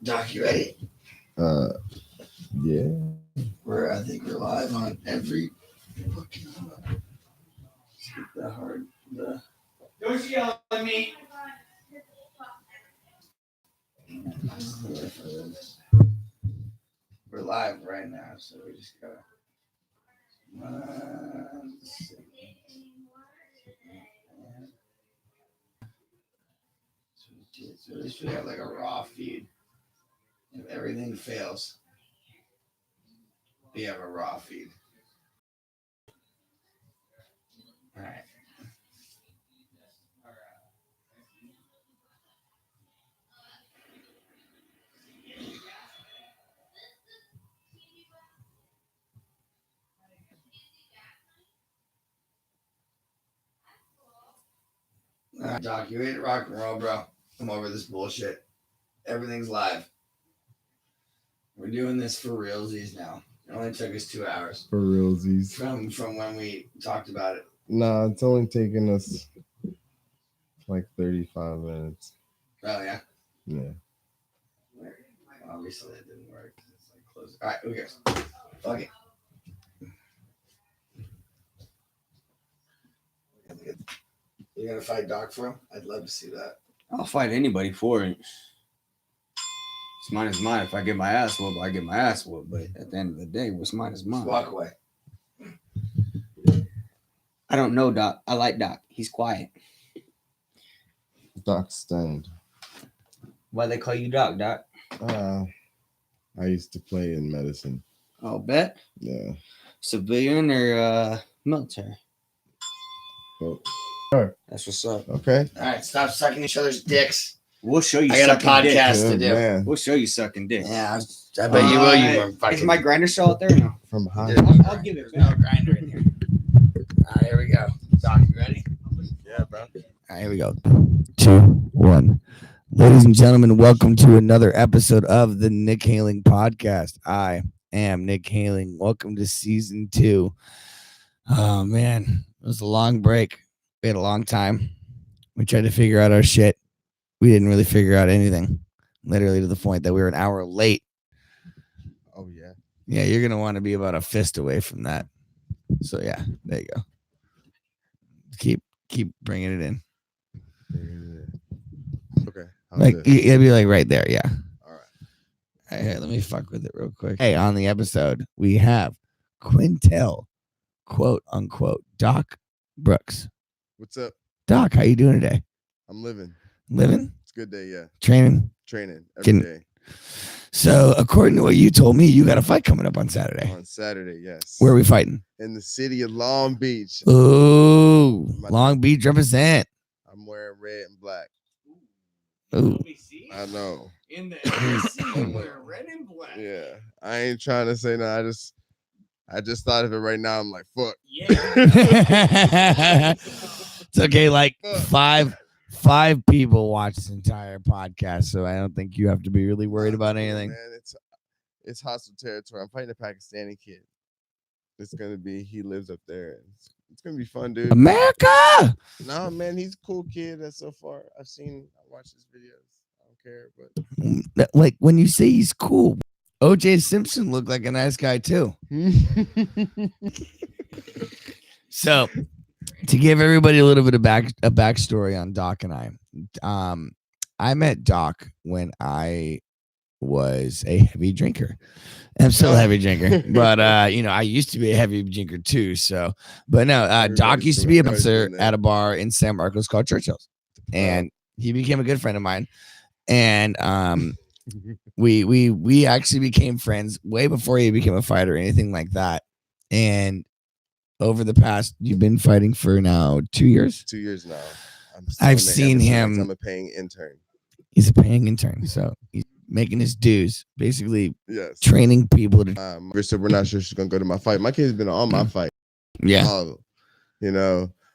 Doc, you ready? Yeah. I think we're live on every fucking the hard. Don't yell at me. We're live right now, so we just gotta. So at least we have like a raw feed. If everything fails, we have a raw feed. All right. All right, Doc, you ready to rock and roll, bro? I'm over this bullshit. Everything's live. We're doing this for realsies now. It only took us 2 hours. For realsies. From when we talked about it. Nah, it's only taken us like 35 minutes. Oh, yeah? Yeah. Obviously, it didn't work. It's like close. All right, who cares? Fuck it. You're going to fight Doc for him? I'd love to see that. I'll fight anybody for it. It's mine is mine. If I get my ass whooped, I get my ass whooped. But at the end of the day, what's mine is mine. Just walk away. I don't know Doc. I like Doc. He's quiet. Doc Stoned. Why they call you Doc, Doc? I used to play in medicine. Oh, bet. Yeah. Civilian or military? But, That's what's up. okay. All right, stop sucking each other's dicks. We'll show you. I got a sucking podcast dick. to do. Man. We'll show you sucking dick. Yeah, I bet you will. You were fucking. Is my grinder still out there? Or no. From high. I'll give it There's no back. grinder in here. All right, here we go. Doc, you ready? Yeah, bro. All right, here we go. 2, 1. Ladies and gentlemen, welcome to another episode of the Nick Haling Podcast. I am Nick Haling. Welcome to season 2. Oh, man. It was a long break. We had a long time. We tried to figure out our shit. We didn't really figure out anything. Literally to the point that we were an hour late. Oh, yeah. Yeah, you're going to want to be about a fist away from that. So, yeah, there you go. Keep bringing it in. Okay. Like, it'll be like right there. Yeah. All right. All right, here, let me fuck with it real quick. Hey, on the episode, we have Quintel, quote unquote, Doc Brooks. What's up? Doc, how you doing today? I'm living. Living? It's a good day, yeah. Training? Training every Getting- day. So, according to what you told me, you got a fight coming up on Saturday. On Saturday, yes. Where are we fighting? In the city of Long Beach. Ooh, Long Beach represent. I'm wearing red and black. Ooh. I know. In the NBC, we're red and black. Yeah. I ain't trying to say no. I just thought of it right now. I'm like, fuck. Yeah. It's okay. Like five people watch this entire podcast, so I don't think you have to be really worried about anything. Man, it's hostile territory. I'm fighting a Pakistani kid. He lives up there. It's gonna be fun, dude. America. No, man, he's a cool kid. That's so far. I watched his videos. I don't care, but Like when you say he's cool, OJ Simpson looked like a nice guy too. So, to give everybody a little bit of backstory on Doc and I met Doc when I was a heavy drinker. I'm still a heavy drinker, but I used to be a heavy drinker too. So, but no, Doc used to be a bouncer at a bar in San Marcos called Churchill's, and he became a good friend of mine. And we actually became friends way before he became a fighter or anything like that. And over the past, you've been fighting for now 2 years. 2 years now. I've seen him. I'm a paying intern. He's a paying intern, so he's making his dues, basically. Yes. Training people to. So we're not sure she's gonna go to my fight. My kid's been on my fight. Yeah.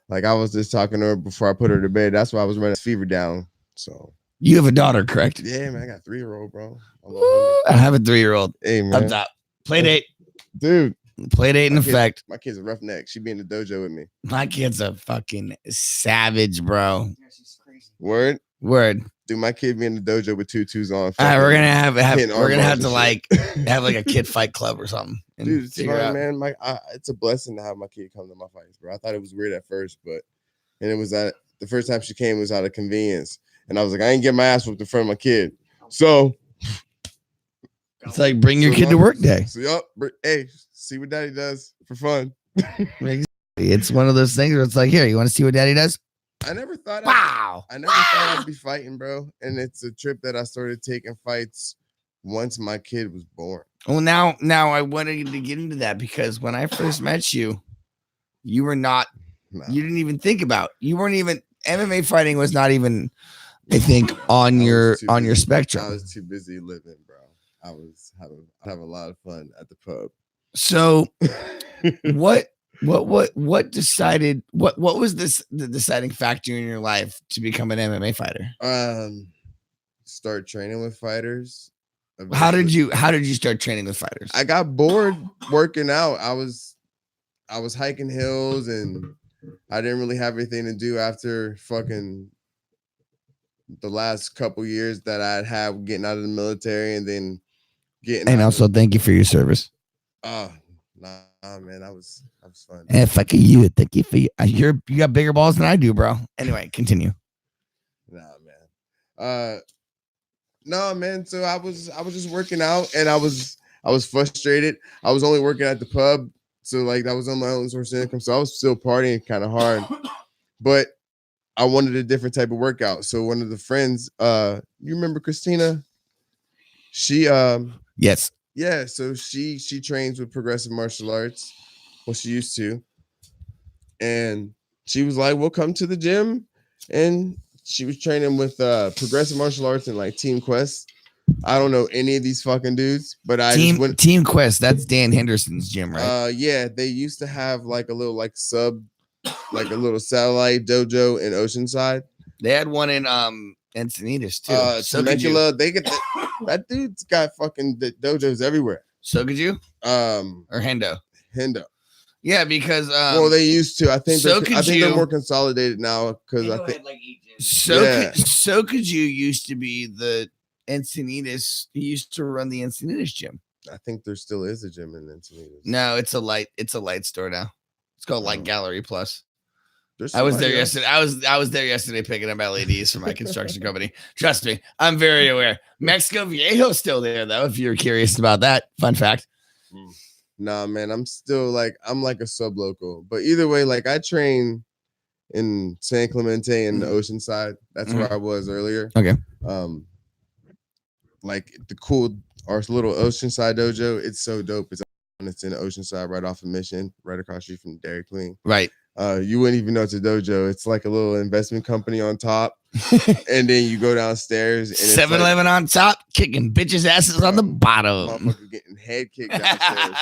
Like I was just talking to her before I put her to bed. That's why I was running fever down. So you have a daughter, correct? Yeah, man. I got a 3-year-old, bro. I have a 3-year-old. Hey, man. Up top. Play date. Dude. Play date in effect. My kid's a roughneck. She be in the dojo with me. My kid's a fucking savage, bro. Word. Dude, my kid be in the dojo with tutus on. All right, we're gonna have hitting we're gonna arm have bars to and have like a kid fight club or something. And dude, it's figure fun, out. man. It's a blessing to have my kid come to my fights, bro. I thought it was weird at first, and it was the first time she came was out of convenience, and I was like, I ain't get my ass whooped in front of my kid, so It's like bring your kid to work day. So hey, see what daddy does for fun. It's one of those things where it's like, here, you want to see what daddy does? I never thought Wow. I'd be fighting, bro. And it's a trip that I started taking fights once my kid was born. Well, now I wanted to get into that because when I first met you, you were not. You didn't even think about. You weren't even MMA fighting was not even. I think on your spectrum. I was too busy living, bro. I was having a lot of fun at the pub. So, what decided what was the deciding factor in your life to become an MMA fighter? Start training with fighters. How did you start training with fighters? I got bored working out. I was hiking hills and I didn't really have anything to do after fucking the last couple years that I'd had getting out of the military and then and also thank you for your service. Oh, nah, man, that was fun. And fuck you, thank you for you got bigger balls than I do, bro. Anyway, continue. Nah, man. No, man. So I was just working out and I was frustrated. I was only working at the pub, so like that was on my own source of income. So I was still partying kind of hard, but I wanted a different type of workout. So one of the friends, you remember Christina? She yes. Yeah, so she trains with progressive martial arts. Well, she used to. And she was like, "Well, come to the gym." And she was training with progressive martial arts and like Team Quest. I don't know any of these fucking dudes, but Team Quest, that's Dan Henderson's gym, right? Yeah, they used to have like a little like a little satellite dojo in Oceanside. They had one in Encinitas too. Temecula, that dude's got fucking dojos everywhere. So could you? Or Hendo. Yeah, because well, they used to. I think they're more consolidated now because I think so could you used to be the Encinitas. He used to run the Encinitas gym. I think there still is a gym in Encinitas. No, it's a light store now. It's called Light Gallery Plus. I was there yesterday. I was there yesterday picking up LEDs for my construction company. Trust me, I'm very aware. Mexico Viejo's still there though. If you're curious about that, fun fact. Nah, man, I'm like a sub local, but either way, like I train in San Clemente in the Oceanside. That's where I was earlier. Okay. Like our little Oceanside dojo. It's so dope. It's in the Oceanside, right off of Mission, right across the street from Dairy Queen. Right. You wouldn't even know it's a dojo. It's like a little investment company on top, and then you go downstairs. 7-Eleven on top, kicking bitches' asses on the bottom. Motherfucker getting head kicked downstairs,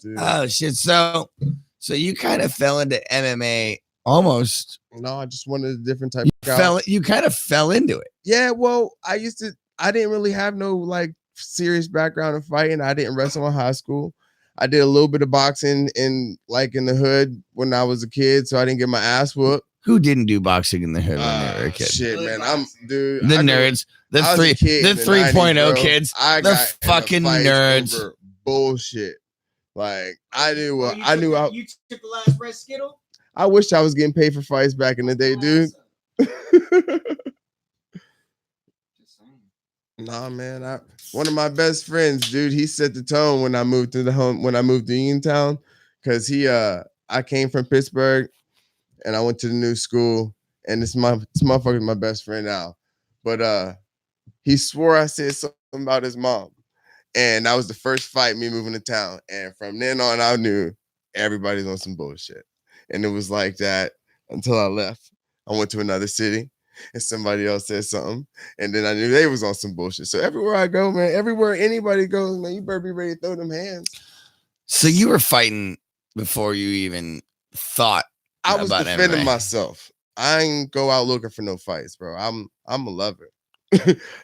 bro. Oh shit! So you kind of fell into MMA almost. No, I just wanted a different type. You kind of fell into it. Yeah, well, I didn't really have no like serious background in fighting. I didn't wrestle in high school. I did a little bit of boxing in the hood when I was a kid, so I didn't get my ass whooped. Who didn't do boxing in the hood when they were a kid? Shit, man, the nerds, the 3.0 kids, the fucking nerds. Over bullshit. Like I knew. You took the last red skittle. I wish I was getting paid for fights back in the day, dude. Nah, man. One of my best friends, dude, he set the tone when I moved to Uniontown, because I came from Pittsburgh and I went to the new school, and this motherfucker's my best friend now. But he swore I said something about his mom. And that was the first fight me moving to town. And from then on, I knew everybody's on some bullshit. And it was like that until I left. I went to another city and somebody else said something. And then I knew they was on some bullshit. So everywhere I go, man, everywhere anybody goes, man, you better be ready to throw them hands. So you were fighting before you even thought I was about defending MMA. myself. I ain't go out looking for no fights, bro. I'm a lover.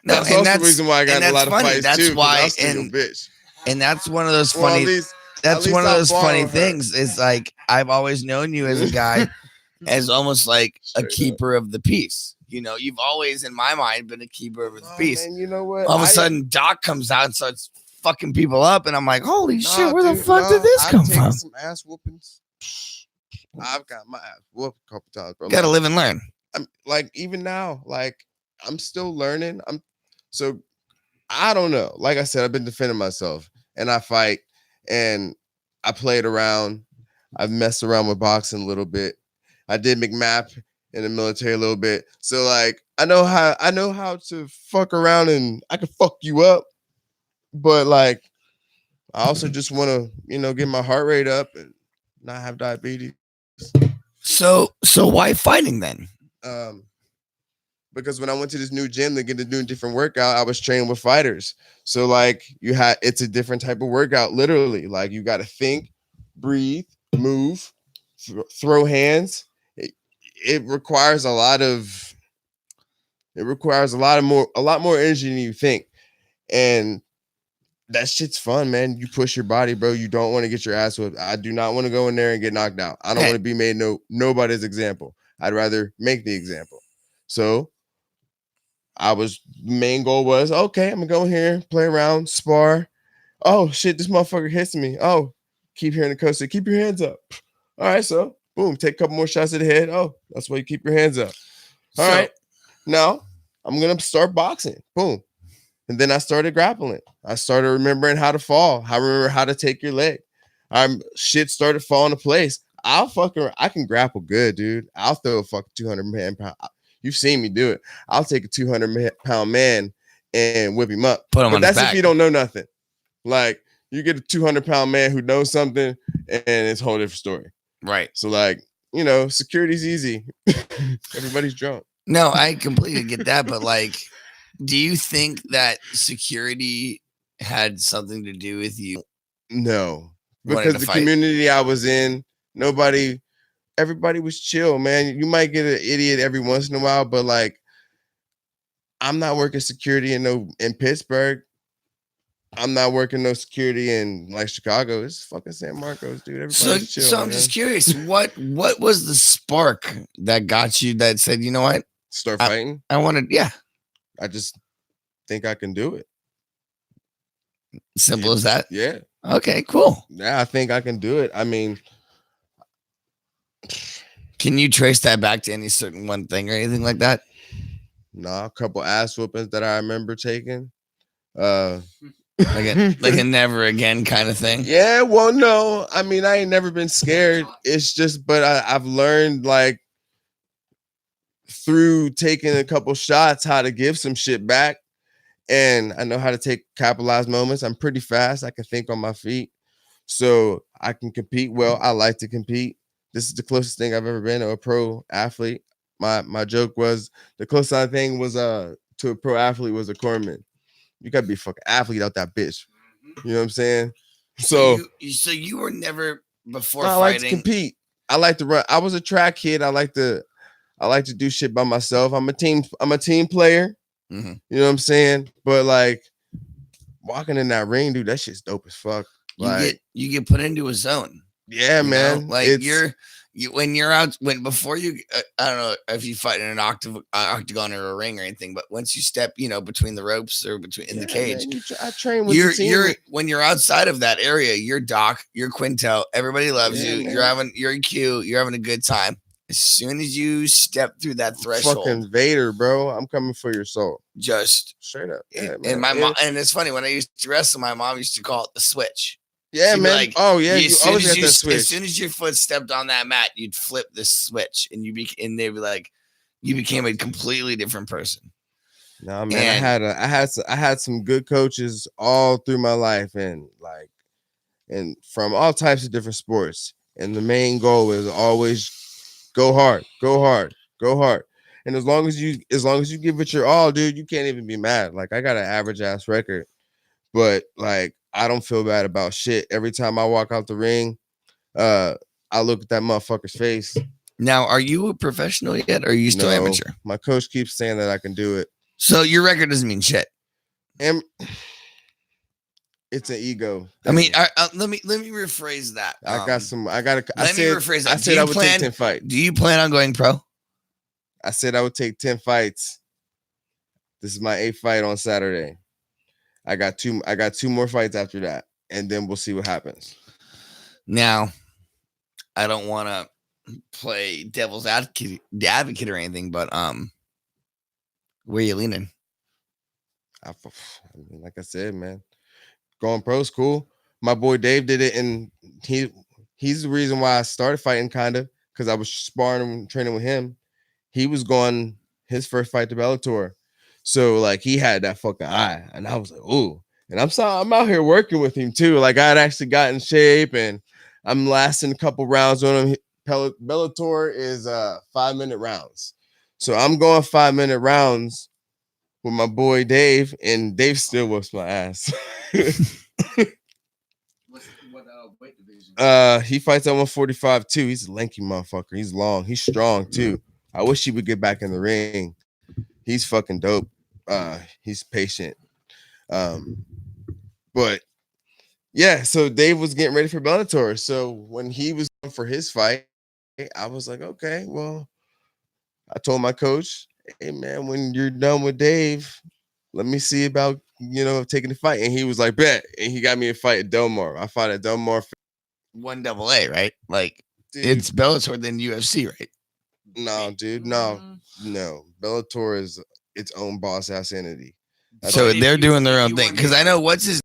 That's also the reason why I got a lot of fights that's too. Why, bitch. And that's one of those funny. That's one of those funny things. Is like I've always known you as a guy as almost like Straight a up. keeper of the peace. You know, you've always, in my mind, been a keeper of the Oh, peace. man, you know what? All of a sudden, Doc comes out and starts fucking people up, and I'm like, holy shit, where the fuck did this I've come taken from? some ass whoopings. I've got my ass whooped a couple times, bro. Gotta Like, live and learn. I'm like, even now, like, I'm still learning. So I don't know. Like I said, I've been defending myself, and I fight, and I played around. I've messed around with boxing a little bit. I did McMap in the military a little bit. So like, I know how to fuck around, and I can fuck you up. But like, I also just want to, get my heart rate up and not have diabetes. So why fighting then? Because when I went to this new gym to get to do a different workout, I was training with fighters. So like, it's a different type of workout. Literally, like, you got to think, breathe, move, throw hands. It requires a lot more energy than you think, and that shit's fun, man. You push your body, bro. You don't want to get your ass whipped. I do not want to go in there and get knocked out. I don't want to be made nobody's example. I'd rather make the example. So main goal was, okay, I'm gonna go in here, play around, spar. Oh shit, this motherfucker hits me. Oh, keep hearing the coach say, keep your hands up. All right, so boom, take a couple more shots at the head. Oh, that's why you keep your hands up. All right, now I'm gonna start boxing. Boom. And then I started grappling. I started remembering how to fall. I remember how to take your leg. Shit started falling into place. I can grapple good, dude. I'll throw a fucking 200 pound. You've seen me do it. I'll take a 200-pound man and whip him up. Put him on his that's back. If you don't know nothing. Like, you get a 200-pound man who knows something, and it's a whole different story. Right. So like, security's easy. Everybody's drunk. No, I completely get that, but like, do you think that security had something to do with you? No, because the community I was in, everybody was chill, man. You might get an idiot every once in a while, but like, I'm not working security in Pittsburgh. I'm not working no security in like Chicago. It's fucking San Marcos, dude. Everybody's chill. So I'm just curious, what was the spark that got you that said, you know what? Start fighting? I wanted, yeah. I just think I can do it. Simple as that? Yeah. Okay, cool. Yeah, I think I can do it. I mean, can you trace that back to any certain one thing or anything like that? No, a couple ass whoopings that I remember taking. Like a never again kind of thing. Yeah, well, no. I mean, I ain't never been scared. It's just, but I've learned like through taking a couple shots how to give some shit back. And I know how to capitalize moments. I'm pretty fast. I can think on my feet. So I can compete well. I like to compete. This is the closest thing I've ever been to a pro athlete. My joke was the closest thing was to a pro athlete was a corpsman. You gotta be a fucking athlete out that bitch. You know what I'm saying? So you were never before I fighting. like to compete. I like to run. I was a track kid. I like to do shit by myself. I'm a team player. Mm-hmm. You know what I'm saying? But like walking in that ring, dude, that shit's dope as fuck. You get put into a zone. Yeah, man. Like when you're out, before you, I don't know if you fight in an octagon or a ring or anything, but once you step, between the ropes or in the cage, man, I train with the team. When you're outside of that area, you're Doc, you're Quintel, everybody loves you. Man. You're cute, you're having a good time. As soon as you step through that threshold, fucking Vader, bro, I'm coming for your soul. Just straight up. Yeah, and my mom, and it's funny when I used to wrestle, my mom used to call it the switch. Yeah, man. Like, oh yeah, you always got that switch. As soon as your foot stepped on that mat, you'd flip the switch, and they'd be like, you became a completely different person. No, man, I had some good coaches all through my life, and from all types of different sports. And the main goal is always go hard, go hard, go hard. And as long as you give it your all, dude, you can't even be mad. Like, I got an average ass record, but like, I don't feel bad about shit. Every time I walk out the ring, I look at that motherfucker's face. Now, are you a professional yet, or are you still amateur? My coach keeps saying that I can do it. So your record doesn't mean shit. It's an ego. I mean, thing. let me rephrase that. I got some. I got. I Let me said. rephrase that. I said I would take 10 fights. Do you plan on going pro? I said I would take 10 fights. This is my 8th fight on Saturday. I got two more fights after that, and then we'll see what happens. Now, I don't want to play devil's advocate or anything, but where you leaning? I mean, like I said, man, going pro is cool. My boy Dave did it, and he's the reason why I started fighting, kind of, because I was sparring and training with him. He was going his first fight to Bellator, so like he had that fucking eye, and I was like, ooh. And I'm out here working with him too. Like I had actually got in shape, and I'm lasting a couple rounds on him. Bellator is 5-minute rounds, so I'm going 5-minute rounds with my boy Dave, and Dave still whoops my ass. What weight division? He fights at 145 too. He's a lanky motherfucker. He's long. He's strong too. I wish he would get back in the ring. He's fucking dope. He's patient. But yeah, so Dave was getting ready for Bellator. So when he was going for his fight, I was like, okay, well, I told my coach, hey man, when you're done with Dave, let me see about, taking the fight. And he was like, bet. And he got me a fight at Delmar. I fought at Delmar. 1AA, right? Like Dude, it's Bellator than UFC, right? No, dude, no. Bellator is its own boss ass entity. So they're doing their own thing. Because I know what's his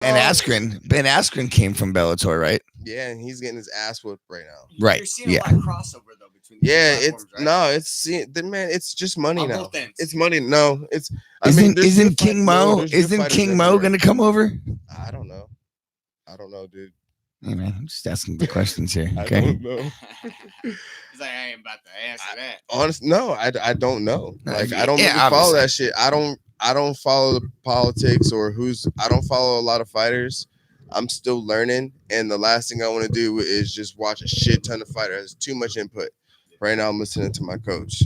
Ben Askren came from Bellator, right? Yeah, and he's getting his ass whooped right now. Right. You're seeing a lot of crossover though between the platforms, right? It's just money On now. both ends. It's money. No, it's Isn't King Mo gonna come over? I don't know, dude. Hey man, I'm just asking the questions here. I Okay. don't know. He's like, I ain't about to answer that. Honestly, no, I don't know. Like I don't Yeah, really follow obviously. that shit. I don't follow the politics or I don't follow a lot of fighters. I'm still learning, and the last thing I want to do is just watch a shit ton of fighters. There's too much input. Right now, I'm listening to my coach.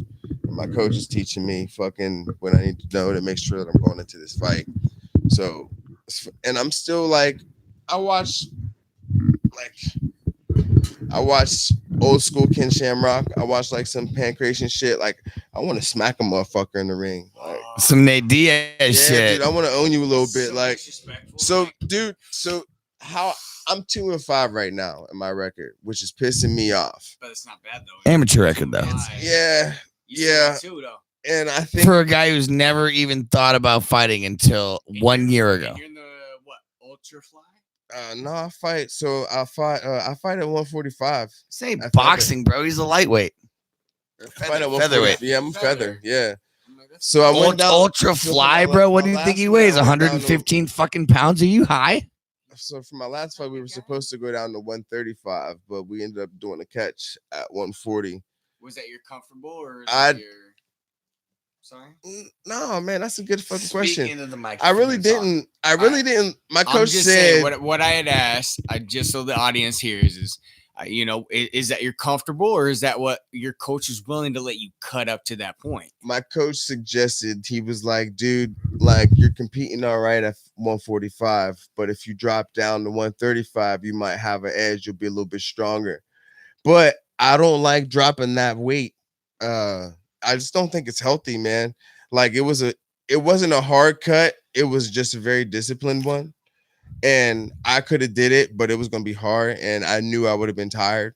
And my coach is teaching me fucking what I need to know to make sure that I'm going into this fight. So, and I'm still like, I watch old school Ken Shamrock. I watch like some pancreation shit. Like, I want to smack a motherfucker in the ring. Like, some Nate Diaz shit. Dude, I want to own you a little bit. So Like, disrespectful. so, dude, how I'm 2-5 right now in my record, which is pissing me off. But it's not bad though. Amateur record though. Yeah, Too, though. and I think For a guy who's never even thought about fighting until 1 year ago. And you're in the ultra fly? no, I fight. So I fight at 145. Say I boxing, bro. He's a lightweight. I fight at Featherweight. Yeah, I'm a feather. Yeah. I'm like, that's So I went down. Ultra so for fly, my bro. What my do you think last he fight, weighs? I went down to- 115 fucking pounds? Are you high? So for my last fight, we were supposed to go down to 135, but we ended up doing a catch at 140. Was that your comfortable or I'd- your sorry? No, man, that's a good fucking question. Into the mic. I really didn't. My I'm coach just said, saying, what I had asked, just so the audience hears is, is that you're comfortable or is that what your coach is willing to let you cut up to that point? my coach suggested, he was like, dude, like you're competing all right at 145, but if you drop down to 135, you might have an edge. You'll be a little bit stronger. But I don't like dropping that weight. I just don't think it's healthy, man. Like it wasn't a hard cut. It was just a very disciplined one. And I could have did it, but it was going to be hard. And I knew I would have been tired.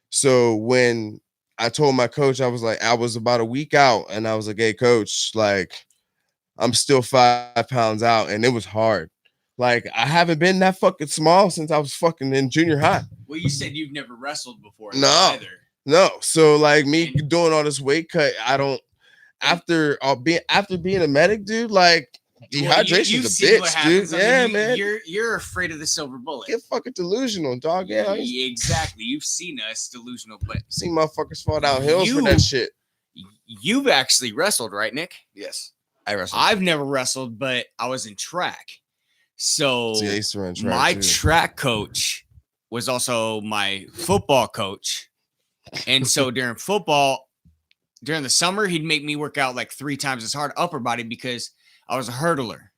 So when I told my coach, I was like, I was about a week out and I was like, hey coach, like I'm still 5 pounds out. And it was hard. Like I haven't been that fucking small since I was fucking in junior high. Well, you said you've never wrestled before. No. Either. No. So like me doing all this weight cut, I don't, after being a medic, dude, like dehydration is a bitch, dude. Yeah, man. You're afraid of the silver bullet. Get fucking delusional, dog. Yeah, exactly. You've seen us delusional, but seen motherfuckers fall down hills for that shit. You've actually wrestled, right, Nick? Yes, I wrestled. I've never wrestled, but I was in track. So See, I used to run track my too. track coach was also my football coach. And so during the summer, he'd make me work out like 3 times as hard upper body because I was a hurdler.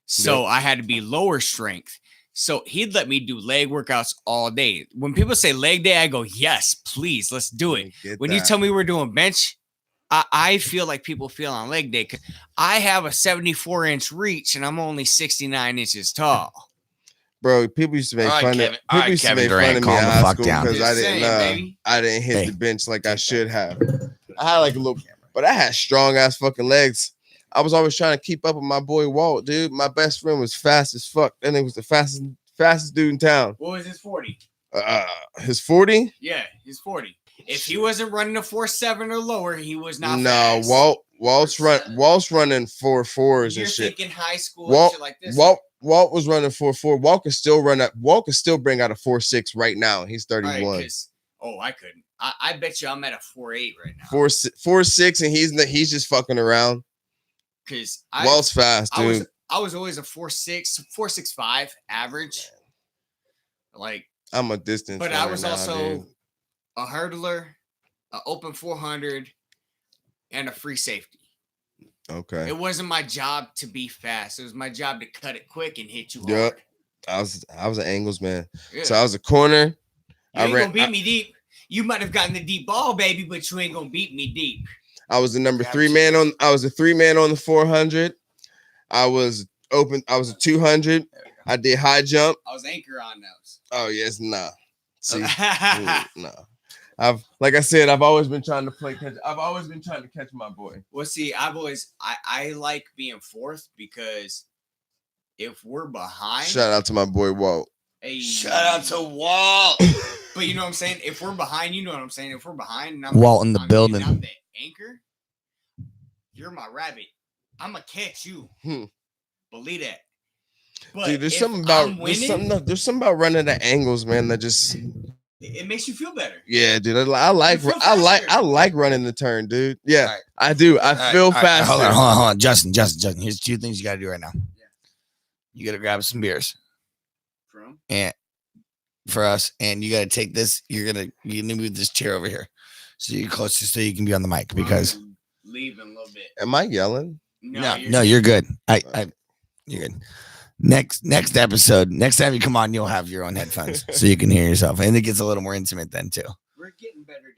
So I had to be lower strength. So he'd let me do leg workouts all day. When people say leg day, I go, yes, please, let's do it. When you tell me we're doing bench, I feel like people feel on leg day. I have a 74-inch reach and I'm only 69 inches tall. Bro, people used to make fun of people used to make fun of me in high school because I didn't hit the bench like I should have. I had like a little, but I had strong ass fucking legs. I was always trying to keep up with my boy Walt, dude. My best friend was fast as fuck. That nigga was the fastest dude in town. What was his 40? His 40? Yeah, his 40. If he wasn't running a 4.7 or lower, he was not fast. Walt's running 4.4s and shit. You're thinking high school and shit like this. Walt was running 4.4. Walt could still bring out a 4.6 right now. He's 31. Right, I couldn't. I bet you I'm at a 4.8 right now. 4.6 and he's just fucking around. Because Walt's fast, dude. I was always a 4.6, 4.65 average. Like I'm a distance. But I was also a hurdler, an open 400, and a free safety. Okay. It wasn't my job to be fast. It was my job to cut it quick and hit you hard. I was an angles man. Yeah. So I was a corner. You ain't gonna beat me deep. You might have gotten the deep ball, baby, but you ain't gonna beat me deep. I was the number 3 man on. I was a 3 man on the 400. I was open. I was a 200. I did high jump. I was anchor on those. Oh yes, nah. See, nah. Like I said, I've always been trying to play catch. I've always been trying to catch my boy. Well, see, I like being fourth because if we're behind, shout out to my boy Walt. Hey, shout out to Walt. But you know what I'm saying? If we're behind, you know what I'm saying? If we're behind, and Walt in the building. I'm the anchor. You're my rabbit. I'm gonna catch you. Believe that. But dude, there's something about running the angles, man. That just it makes you feel better. Yeah, dude. I like running the turn, dude. Yeah, right. I do. I feel faster. Hold on. Justin. Here's 2 things you gotta do right now. Yeah. You gotta grab some beers. For us, and you gotta take this. You're gonna move this chair over here, so you're closer, so you can be on the mic. Because leave in a little bit. Am I yelling? No, you're good. You're good. Next episode, next time you come on, you'll have your own headphones so you can hear yourself, and it gets a little more intimate then too. We're getting better,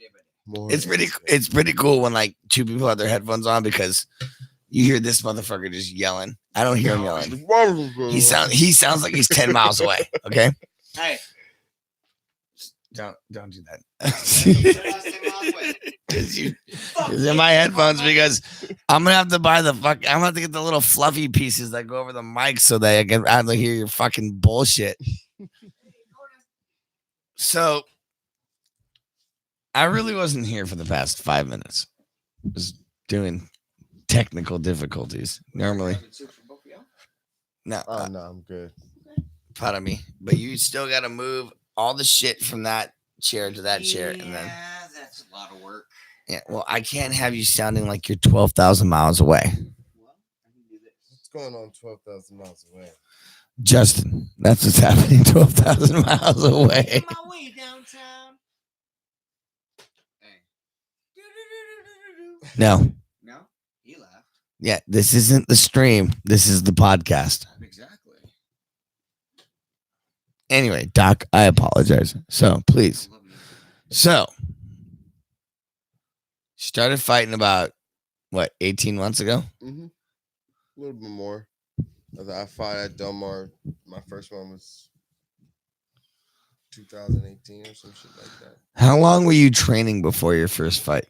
It's pretty cool when like 2 people have their headphones on because you hear this motherfucker just yelling. I don't hear him yelling. He sounds like he's 10 miles away. Okay. Hey. Don't do that. Because in my headphones, because I'm gonna have to buy I'm gonna have to get the little fluffy pieces that go over the mic so that I can actually hear your fucking bullshit. So I really wasn't here for the past 5 minutes. I was doing technical difficulties. Normally. No. Oh no, I'm good. Pardon me. But you still gotta move all the shit from that chair to that chair, and then that's a lot of work. Yeah, well, I can't have you sounding like you're 12,000 miles away. Well, I can do this. What's going on 12,000 miles away? Justin, that's what's happening 12,000 miles away. On my way downtown. Hey. No, he laughed. Yeah, this isn't the stream. This is the podcast. Exactly. Anyway, Doc, I apologize. So, please. So, started fighting about, 18 months ago? Mm-hmm. A little bit more. I fought at Delmar. My first one was 2018 or some shit like that. How long were you training before your first fight?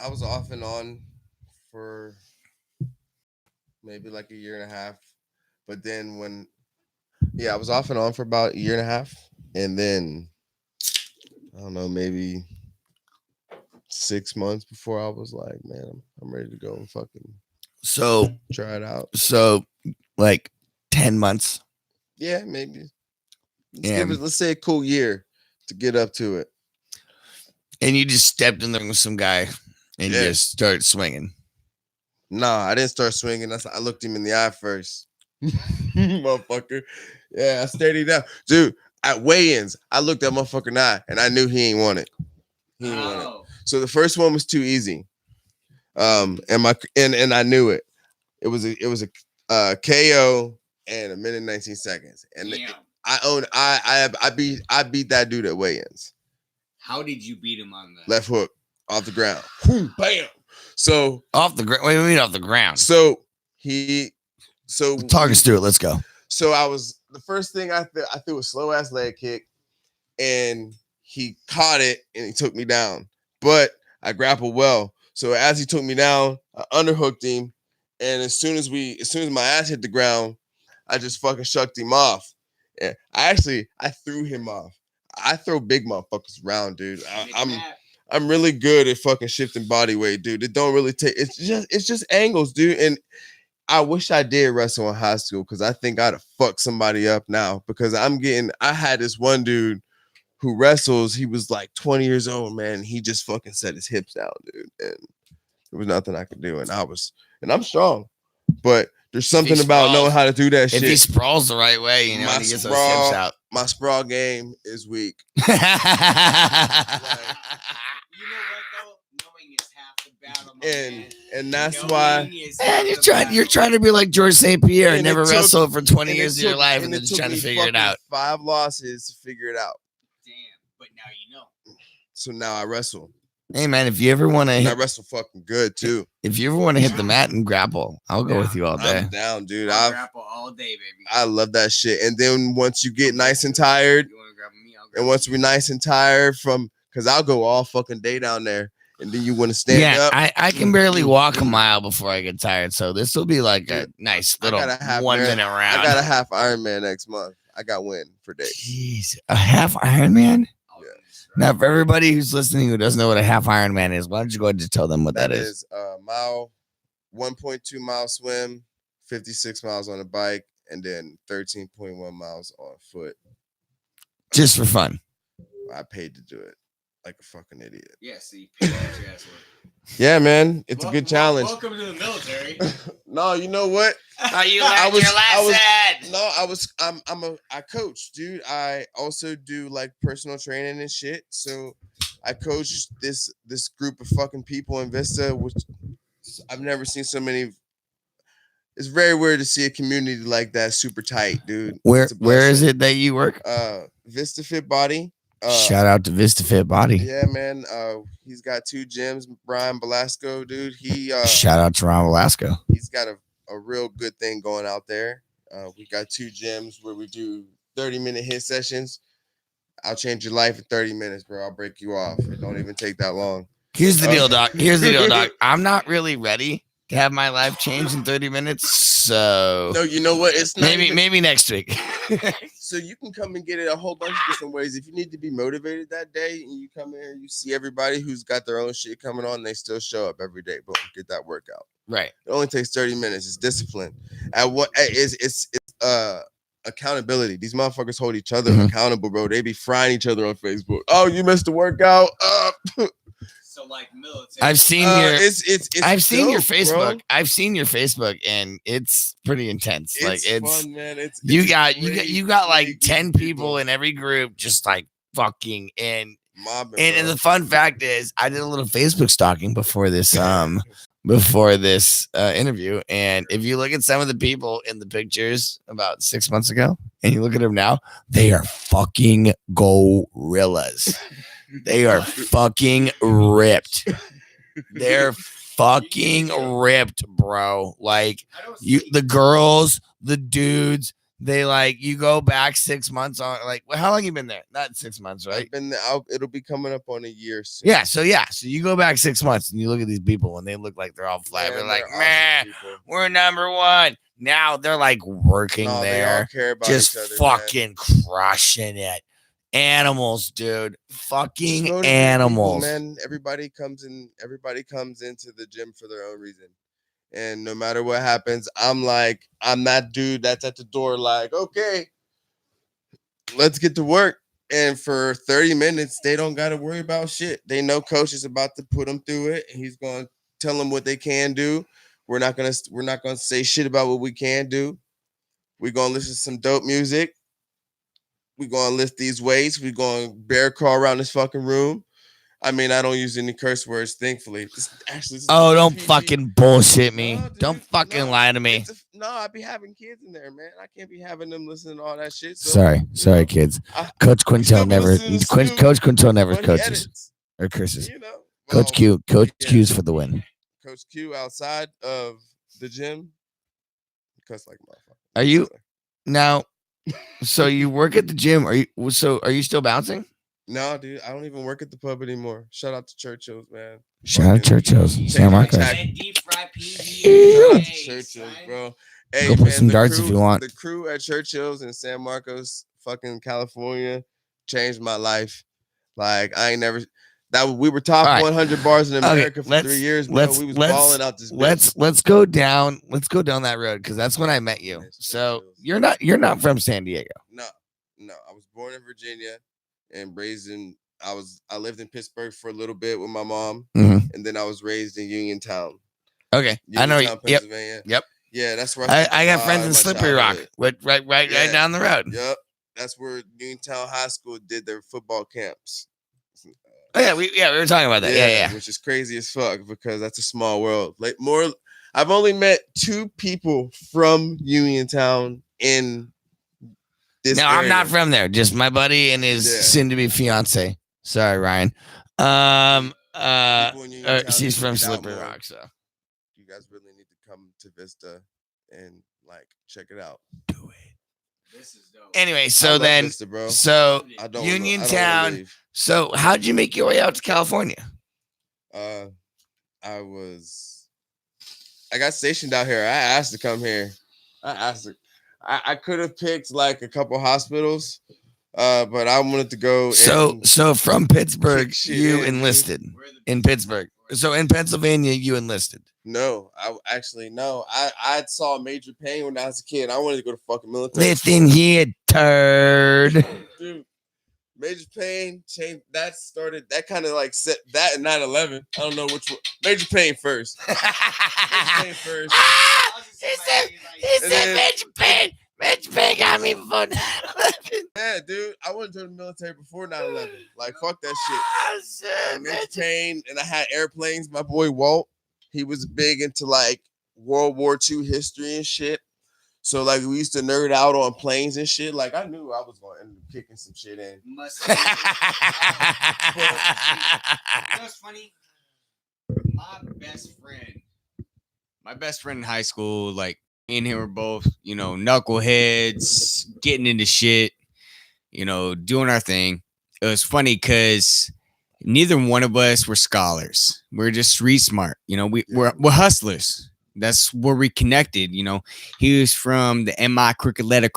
I was off and on for maybe like a year and a half. But then I was off and on for about a year and a half. And then, I don't know, maybe 6 months before I was like, man, I'm ready to go and fucking try it out. So, 10 months? Yeah, maybe. Let's say a cool year to get up to it. And you just stepped in there with some guy and you just started swinging. No, I didn't start swinging. I looked him in the eye first. Motherfucker. Yeah, I stared him down. Dude, at weigh-ins, I looked at motherfucking eye and I knew he ain't want it. He ain't want it. So the first one was too easy. And I knew it. It was KO and 1:19. And Damn. I beat that dude at weigh-ins. How did you beat him on the Left hook off the ground. Bam. So Off the ground. Wait, we mean off the ground. So Talk us through it. Let's go. So the first thing I threw a slow ass leg kick, and he caught it and he took me down. But I grappled well. So as he took me down, I underhooked him, and as soon as my ass hit the ground, I just fucking shucked him off. And I threw him off. I throw big motherfuckers around, dude. I'm really good at fucking shifting body weight, dude. It don't really take. It's just angles, dude. And I wish I did wrestle in high school because I think I'd have fucked somebody up now because I had this one dude who wrestles. He was like 20 years old, man. He just fucking set his hips down, dude. And there was nothing I could do. And I'm strong, but there's something about knowing how to do that shit. If he sprawls the right way, you know, and he gets those hips out. My sprawl game is weak. And that's why you're trying to be like George St. Pierre and never wrestled for 20 years of your life and then just trying to figure it out. 5 losses to figure it out. Damn, but now you know. So now I wrestle. Hey man, if you ever want to, I wrestle fucking good too. If you ever want to hit the mat and grapple, I'll go with you all day. I'm down, dude. I'll grapple all day, baby. I love that shit. And then once you get nice and tired, you want to grapple me? And once we're nice and tired because I'll go all fucking day down there. And then you want to stand up. I can barely walk a mile before I get tired. So this will be like a nice little 1 minute round. I got a half Ironman next month. I got win for days. Jeez, a half Ironman? Yeah. Now, for everybody who's listening who doesn't know what a half Ironman is, why don't you go ahead and just tell them what that is? A mile, 1.2 mile swim, 56 miles on a bike, and then 13.1 miles on foot. Just for fun. I paid to do it. Like a fucking idiot. Yeah, see, your ass yeah, man, it's a good challenge. Welcome to the military. No, you know what? You learned your lesson. I coach, dude. I also do like personal training and shit. So I coach this group of fucking people in Vista, which I've never seen so many. It's very weird to see a community like that, super tight, dude. Where is it that you work? Vista Fit Body. Shout out to Vista Fit Body. Yeah, man. He's got 2 gyms. Brian Velasco, dude. Shout out to Ron Velasco. He's got a real good thing going out there. We got 2 gyms where we do 30-minute hit sessions. I'll change your life in 30 minutes, bro. I'll break you off. It don't even take that long. Here's the deal, Doc. I'm not really ready to have my life change in 30 minutes. So no, you know what? It's not maybe next week. So you can come and get it a whole bunch of different ways. If you need to be motivated that day and you come in here, you see everybody who's got their own shit coming on, they still show up every day. Boom, get that workout. Right. It only takes 30 minutes. It's discipline. It's accountability. These motherfuckers hold each other accountable, bro. They be frying each other on Facebook. Oh, you missed the workout. So like military. I've seen I've seen your Facebook. Bro. I've seen your Facebook, and it's pretty intense. It's fun, man. You got like 10 people in every group, just like fucking and mobbing. And the fun fact is, I did a little Facebook stalking before this interview, and if you look at some of the people in the pictures about 6 months ago, and you look at them now, they are fucking gorillas. They are fucking ripped. They're fucking ripped, bro. Like the girls, the dudes, they like you go back 6 months on like how long you been there? Not 6 months, right? I've been there, it'll be coming up on a year soon. Yeah, so you go back 6 months and you look at these people and they look like they're all flat. They're like, man, we're number one. Now they're like working there, just fucking crushing it. Animals, dude. Fucking animals. People, man. Everybody comes into the gym for their own reason. And no matter what happens, I'm that dude that's at the door like, okay, let's get to work. And for 30 minutes, they don't got to worry about shit. They know coach is about to put them through it. And he's going to tell them what they can do. We're not going to say shit about what we can do. We're going to listen to some dope music. We're going to lift these weights. We're going to bear crawl around this fucking room. I mean, I don't use any curse words, thankfully. Don't fucking bullshit me. Don't fucking lie to me. No, I be having kids in there, man. I can't be having them listening to all that shit. So, Sorry, kids. Coach still Quintel be never. listening to Snoop, Coach Quintel never but he coaches edits, or curses. you know. Coach Well, Coach yeah. Q's for the win. Coach Q outside of the gym, cuss like a motherfucker. Are you now? So you work at the gym? Are you still bouncing? No, dude, I don't even work at the pub anymore. Shout out to Churchill's, man. Shout out to Churchill's, San Marcos. Shout out to Churchill's, bro. Hey, Go put man, some the darts crew, if you want. The crew at Churchill's in San Marcos, fucking California, changed my life. Like I ain't never. We were top 100 bars in America for 3 years, bro. We was balling out this bitch. Let's go down that road because that's when I met you. So you're not from San Diego. No. I was born in Virginia and raised in. I lived in Pittsburgh for a little bit with my mom, and then I was raised in Uniontown. Okay, I know. Pennsylvania. Yep. Yeah, that's where I got friends in Slippery Rock, right down the road. Yep, that's where Uniontown High School did their football camps. Oh yeah, we were talking about that. Yeah. Which is crazy as fuck because that's a small world. Like I've only met 2 people from Uniontown in this. No, area. I'm not from there. Just my buddy and his soon-to-be fiance. Sorry, Ryan. She's from Slippery Rock, so you guys really need to come to Vista and like check it out. Do it. This is dope. Anyway, so then Vista, bro. So I don't Uniontown. So how'd you make your way out to California? I got stationed out here. I asked to come here. I could have picked like a couple hospitals, but I wanted to go. So from Pittsburgh, you enlisted in Pittsburgh. So in Pennsylvania, you enlisted. No, I saw major pain when I was a kid. I wanted to go to fucking military. Listen here, turd. Dude, major pain changed. That kind of like set that in 9/11. I don't know which one. Major pain first. Major pain first. He said major pain. Major pain got me before 9/11. Yeah, dude. I went to the military before 9/11. Like, fuck that shit. Major pain, and I had airplanes. My boy Walt, he was big into like World War II history and shit. So like we used to nerd out on planes and shit. Like I knew I was going to end up kicking some shit in. You know what's funny? My best friend in high school, like me and him were both, knuckleheads, getting into shit, doing our thing. It was funny because neither one of us were scholars. We're just street smart. We're hustlers. That's where we connected. He was from the MI cricket letter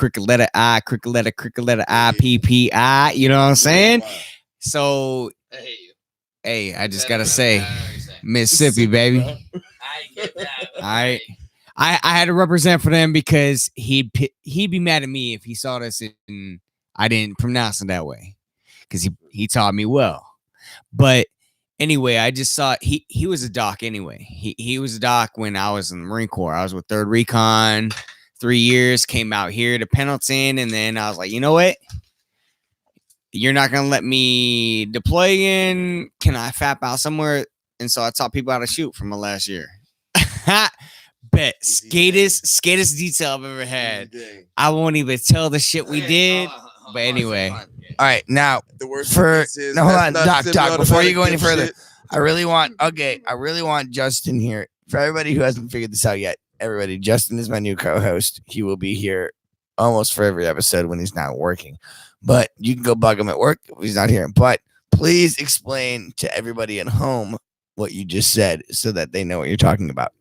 I, PPI. You know what I'm saying? So, hey, I just gotta say, Mississippi, baby. I get that. I had to represent for them because he'd be mad at me if he saw this and I didn't pronounce it that way because he taught me well. But anyway, I just saw he was a doc anyway. He was a doc when I was in the Marine Corps. I was with 3rd Recon, 3 years, came out here to Pendleton, and then I was like, you know what? You're not going to let me deploy in. Can I fap out somewhere? And so I taught people how to shoot for my last year. Bet. Skatest detail I've ever had. I won't even tell the shit we did. But anyway. All right, now The worst hold on, Doc. Before you go any further, shit. I really want Justin here. For everybody who hasn't figured this out yet, Justin is my new co-host. He will be here almost for every episode when he's not working. But you can go bug him at work if he's not here. But please explain to everybody at home what you just said so that they know what you're talking about.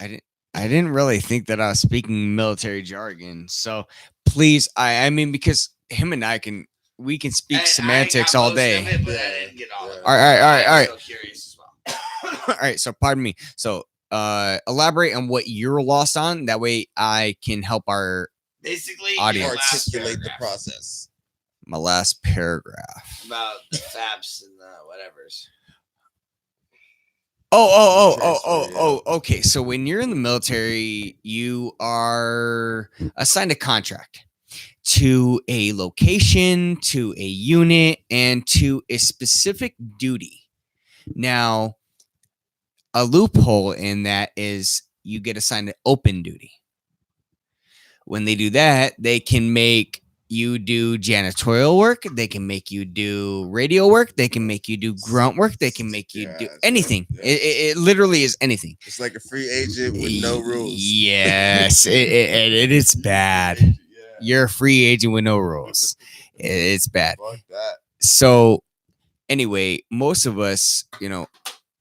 I didn't really think that I was speaking military jargon. So please, I mean, because him and we can speak semantics all day. All right. All right. So pardon me. So elaborate on what you're lost on. That way I can help our audience Articulate the process. My last paragraph About the FAPs and the whatevers. Okay. So when you're in the military, you are assigned a contract to a location, to a unit, and to a specific duty. Now, a loophole in that is you get assigned to open duty. When they do that, they can make you do janitorial work. They can make you do radio work. They can make you do grunt work. They can make you do anything. Yeah. It literally is anything. It's like a free agent with no rules. Yes, it's bad. Yeah. You're a free agent with no rules. It's bad. Fuck that. So anyway, most of us,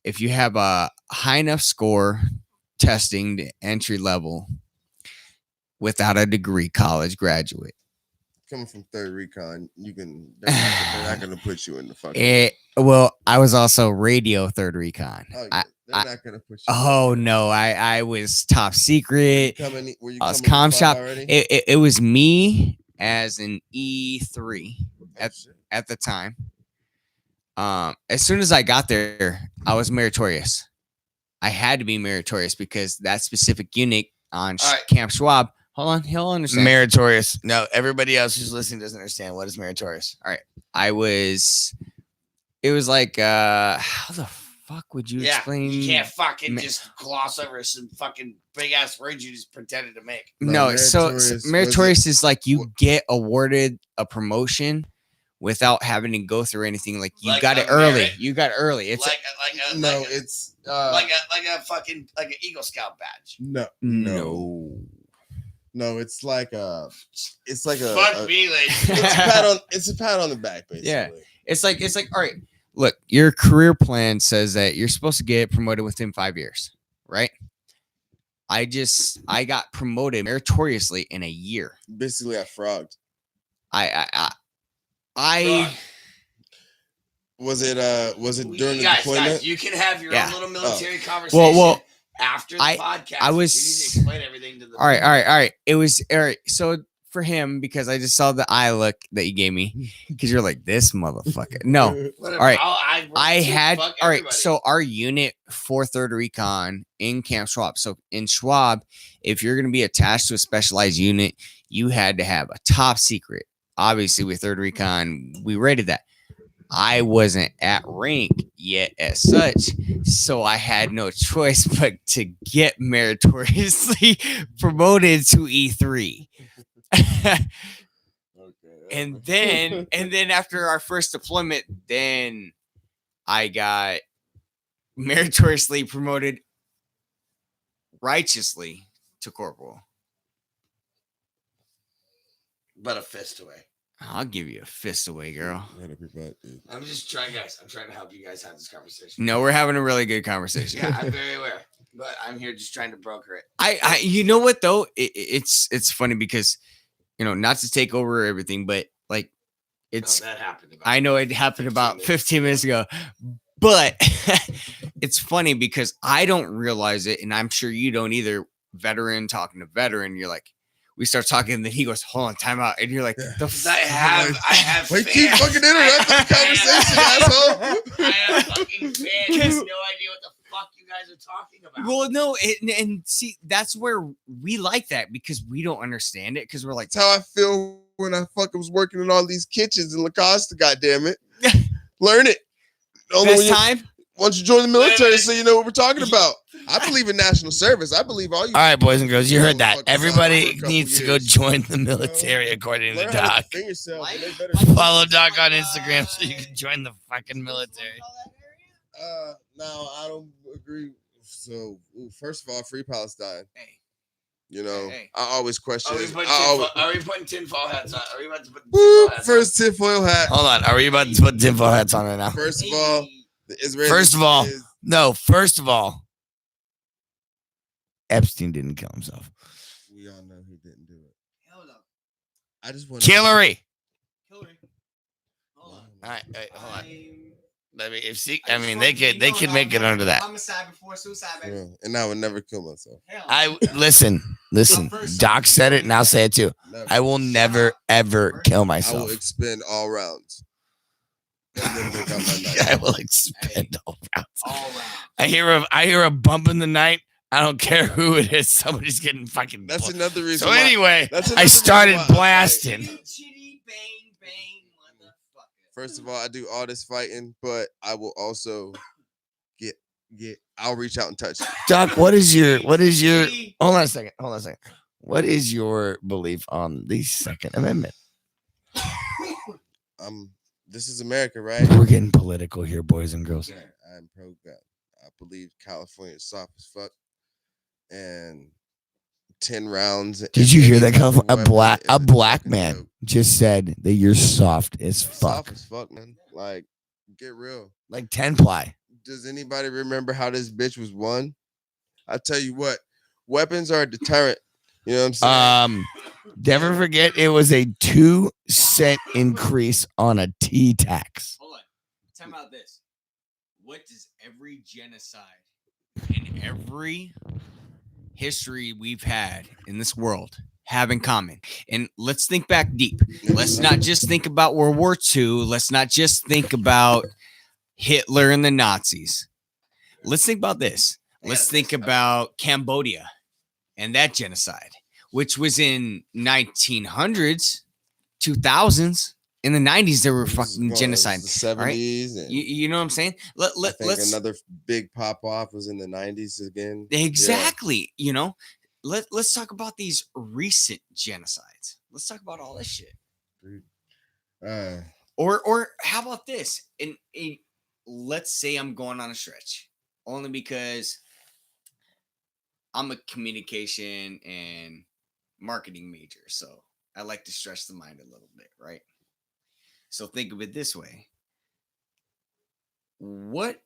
if you have a high enough score testing to entry level without a degree, college graduate. Coming from third recon, they're not gonna put you in the fucking. Well, I was also radio third recon. Oh, they're not gonna put you. Oh no, I was top secret. Were you I was coming com to shop. already? It was me as an E3 at the time. As soon as I got there, I was meritorious. I had to be meritorious because that specific unit on Camp Schwab. Hold on, he'll understand. Meritorious. No, everybody else who's listening doesn't understand what is meritorious. All right. It was like, how the fuck would you explain? You can't fucking just gloss over some fucking big ass words you just pretended to make. No, so meritorious is like you get awarded a promotion without having to go through anything. Like you got it early. merit? You got it early. It's It's like an Eagle Scout badge. No, it's like a Fuck me, ladies. it's a pat on the back, basically. Yeah. It's like all right. Look, your career plan says that you're supposed to get promoted within 5 years, right? I got promoted meritoriously in a year. Basically, I frogged. Was it during the deployment? Guys, you can have your own little military conversation. Well, after the podcast, I was. You need to explain everything to the. All right. It was all right. So for him, because I just saw the eye look that you gave me, because you're like this motherfucker. No, Whatever. all right. I had fuck all right. everybody. So our unit for Third Recon in Camp Schwab. So in Schwab, if you're going to be attached to a specialized unit, you had to have a top secret. Obviously, with Third Recon, we rated that. I wasn't at rank yet as such, so I had no choice but to get meritoriously promoted to E3. And then after our first deployment, then I got meritoriously promoted righteously to corporal. But a fist away. I'll give you a fist away, girl. I'm just trying, guys. I'm trying to help you guys have this conversation. No, we're having a really good conversation. Yeah, I'm very aware, but I'm here just trying to broker it. I you know what though? It's funny because not to take over everything, but like that happened. I know it happened about 15 minutes ago, but it's funny because I don't realize it, and I'm sure you don't either. Veteran talking to veteran, you're like. We start talking, and then he goes, "Hold on, time out," and you're like, I have. Wait, keep fucking interrupting the conversation, asshole. I have fucking fans. No idea what the fuck you guys are talking about. Well, no, and see, that's where we like that because we don't understand it because we're like, that's how I feel when I fucking was working in all these kitchens in La Costa. Goddamn it, learn it. Best time. Once you join the military, so you know what we're talking about. I believe in national service. I believe all you. All right, boys and girls, you heard that. Everybody needs to go join the military, according to Doc. Follow Doc on Instagram so you can join the fucking military. No, I don't agree. So, first of all, free Palestine. Hey. I always question. Are we putting tinfoil hats on? Are we about to put tinfoil hats first tinfoil hat. Hold on. Are we about to put tinfoil hats on right now? First of all, the Israelis. First of all, Epstein didn't kill himself. We all know he didn't do it. Hell no. I just want Hillary. Hold on. All right, hold on. They could make it under that. Homicide before suicide, baby. Yeah, and I would never kill myself. Listen. Doc said it, and I'll say it too. Never. I will never ever kill I myself. will expend all rounds. And then pick up my knife. I will expend all rounds. All rounds. I hear a bump in the night. I don't care who it is. Somebody's getting fucking. That's another reason. So anyway, I started blasting. Chitty, bang, bang, motherfucker. First of all, I do all this fighting, but I will also get I'll reach out and touch it. Doc, what is your hold on a second. What is your belief on the Second Amendment? This is America, right? We're getting political here, boys and girls. I'm pro gun. I believe California is soft as fuck. And 10 rounds. Did you hear that? A black man just said that you're soft as fuck. Soft as fuck, man. Like, get real. Like 10 ply. Does anybody remember how this bitch was won? I tell you what, weapons are a deterrent. You know what I'm saying? Never forget it was a 2-cent increase on a tea tax. Hold on. Time out this. What does every genocide in every history we've had in this world have in common? And let's think back deep. Let's not just think about World War II. Let's not just think about Hitler and the Nazis. Let's think about this. Let's think about Cambodia and that genocide, which was in 1900s, 2000s. In the 90s, there were fucking genocide. The 70s. Right? And you know what I'm saying? Let's another big pop off was in the 90s again. Exactly. Yeah. You know, let's talk about these recent genocides. Let's talk about all this shit. Or how about this? Let's say I'm going on a stretch, only because I'm a communication and marketing major, so I like to stretch the mind a little bit, right? So think of it this way. What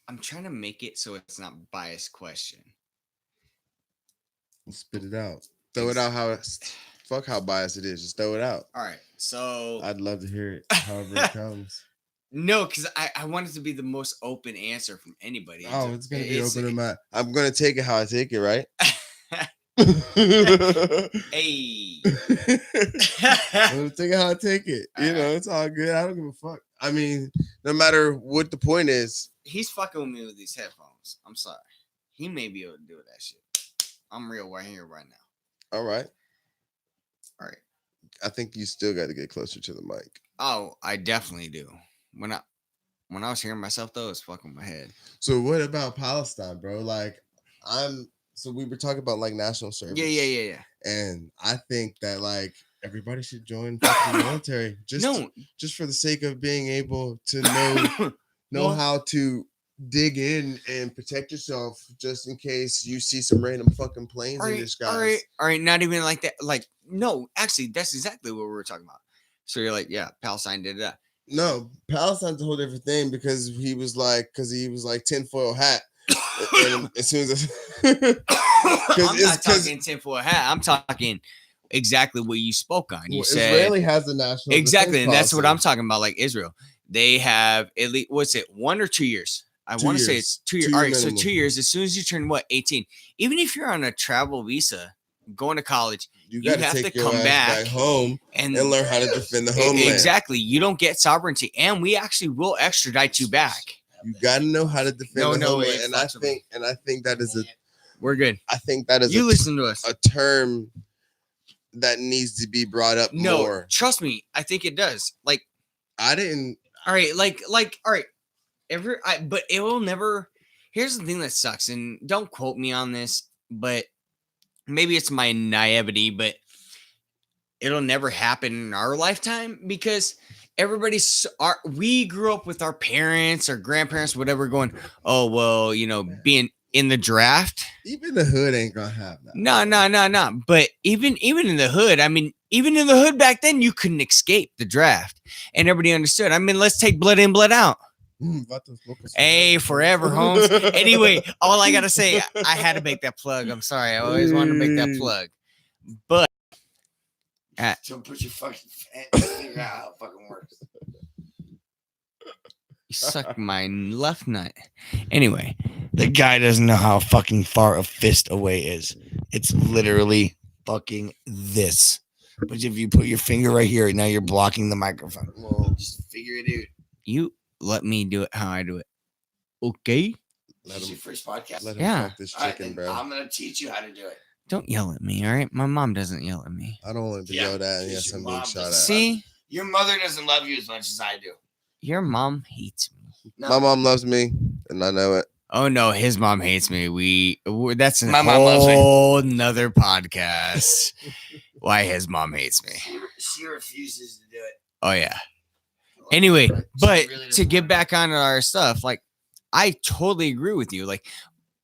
I'm trying to make it so it's not biased question. Spit it out. Throw it out fuck how biased it is. Just throw it out. All right. So I'd love to hear it however it comes. No, because I want it to be the most open answer from anybody. Oh, it's gonna be open in my. I'm gonna take it how I take it, right? Hey. I'm gonna take it how I take it. You know, it's all good. I don't give a fuck. I mean, no matter what the point is. He's fucking with me with these headphones. I'm sorry. He may be able to do that shit. I'm real right here, right now. All right. I think you still got to get closer to the mic. Oh, I definitely do. When I was hearing myself though, it's fucking my head. So what about Palestine, bro? Like, so we were talking about like national service. Yeah. And I think that like everybody should join the military just for the sake of being able to know how to dig in and protect yourself just in case you see some random fucking planes in the skies. All right, not even like that. Like, no, actually, that's exactly what we were talking about. So you're like, yeah, Palestine did that. No, Palestine's a whole different thing because he was like tinfoil hat. And as soon as I'm not talking tinfoil hat, I'm talking exactly what you spoke on. You said Israeli has a national exactly, and that's what I'm talking about. Like Israel, they have at least 1 or 2 years. I want to say it's 2 years. All right, minimum. So 2 years. As soon as you turn 18, even if you're on a travel visa, going to college, you have to come back home and learn how to defend the homeland. Exactly. You don't get sovereignty, and we actually will extradite you back. You got to know how to defend the homeland, and I think that is we're good. I think that is listen to us. A term that needs to be brought up more. Trust me, I think it does. Like I didn't. All right, like all right. But it will never. Here's the thing that sucks, and don't quote me on this, but maybe it's my naivety, but it'll never happen in our lifetime because we grew up with our parents or grandparents, whatever, going, oh, well, being in the draft. Even the hood ain't gonna have that. No. But even in the hood, I mean, even in the hood back then, you couldn't escape the draft, and everybody understood. I mean, let's take blood in, blood out. Hey, forever, Holmes. Anyway, all I gotta say, I had to make that plug. I'm sorry, I always wanted to make that plug, but don't put your fucking figure out how it fucking works. You suck my left nut. Anyway, the guy doesn't know how fucking far a fist away is. It's literally fucking this. But if you put your finger right here, now you're blocking the microphone. Well, just figure it out. You let me do it how I do it. Okay? This is your first podcast. Let him fuck this chicken, bro. I'm going to teach you how to do it. Don't yell at me, all right? My mom doesn't yell at me. I don't want to be yelled at. Yes, I'm being shot at. See? Your mother doesn't love you as much as I do. Your mom hates me. My mom loves me, and I know it. Oh no, his mom hates me. That's My mom loves me. whole nother podcast. Why his mom hates me. She refuses to do it. Oh yeah. Anyway, but really to doesn't get want back on our stuff, like I totally agree with you. Like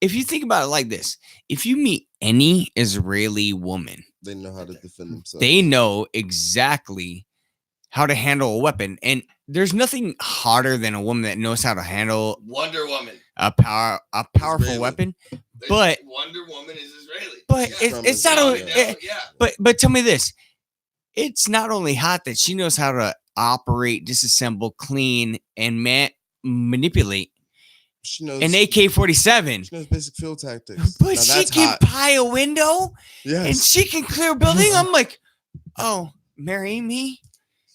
if you think about it like this, if you meet any Israeli woman, They know how to defend themselves. they know exactly how to handle a weapon. And there's nothing hotter than a woman that knows how to handle Wonder Woman. a powerful Israeli. weapon. But Wonder Woman is Israeli. but Yeah. it's not From only Israel, yeah. but tell me this. It's not only hot that she knows how to operate, disassemble, clean, and manipulate She knows an AK-47. She knows basic field tactics. But Now she that's can hot. pie a window and Yes. she can clear a building. I'm like, oh, marry me?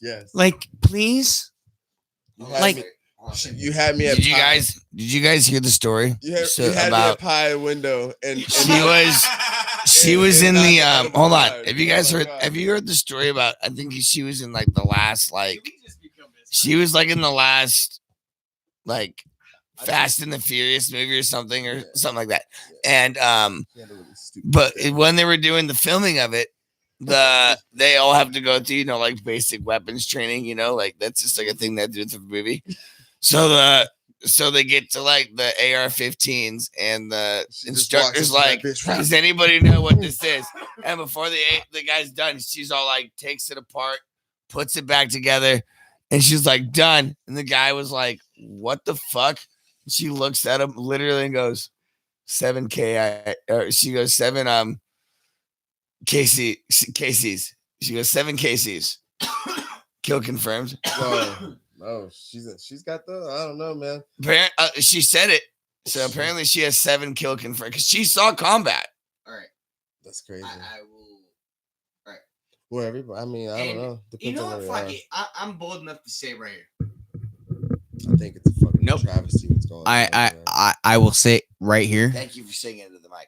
Yes. Like, please? You had like- me- you had me at Did you pie. Did you guys hear the story? You had, So you had me about at pie window, and she was and in knocked the it out of the hold on. fire. Have you guys Oh my heard? God. Have you heard the story about? I think she was in like the last she was like in the last like Fast and the Furious movie or something something like that. And Yeah, they're really stupid. but when they were doing the filming of it, they all have to go through like basic weapons training. Like that's just like a thing they do with the movie. So they get to like the AR-15s, and the She just walks instructor's into that like, bitch. "Does anybody know what this is?" And before the guy's done, she's all like, takes it apart, puts it back together, and she's like, "Done." And the guy was like, "What the fuck?" She looks at him literally and goes, 7K. Or she goes 7 KCs. She goes 7 KCs. Kill confirmed. Whoa. Oh, she's got the I don't know, man. She said it. So apparently she has 7 kill confirmed because she saw combat. All right. That's crazy. I will. Well, everybody. I mean, I don't know. You Depends know on what? where Fuck you it. I'm bold enough to say right here. are. I think it's a fucking Nope. travesty what's going on. man. I will say right here. Thank you for saying it into the mic.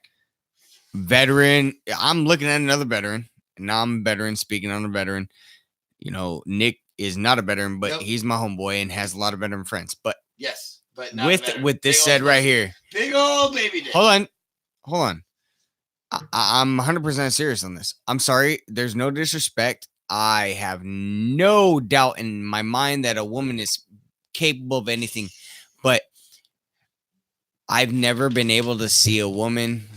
Veteran. I'm looking at another veteran. And now I'm a veteran, speaking on a veteran. Nick is not a veteran, but Nope. he's my homeboy and has a lot of veteran friends. But Yes, but not better. with this Big said old right pussy. here, Big old baby dick. hold on. I'm 100% serious on this. I'm sorry. There's no disrespect. I have no doubt in my mind that a woman is capable of anything, but I've never been able to see a woman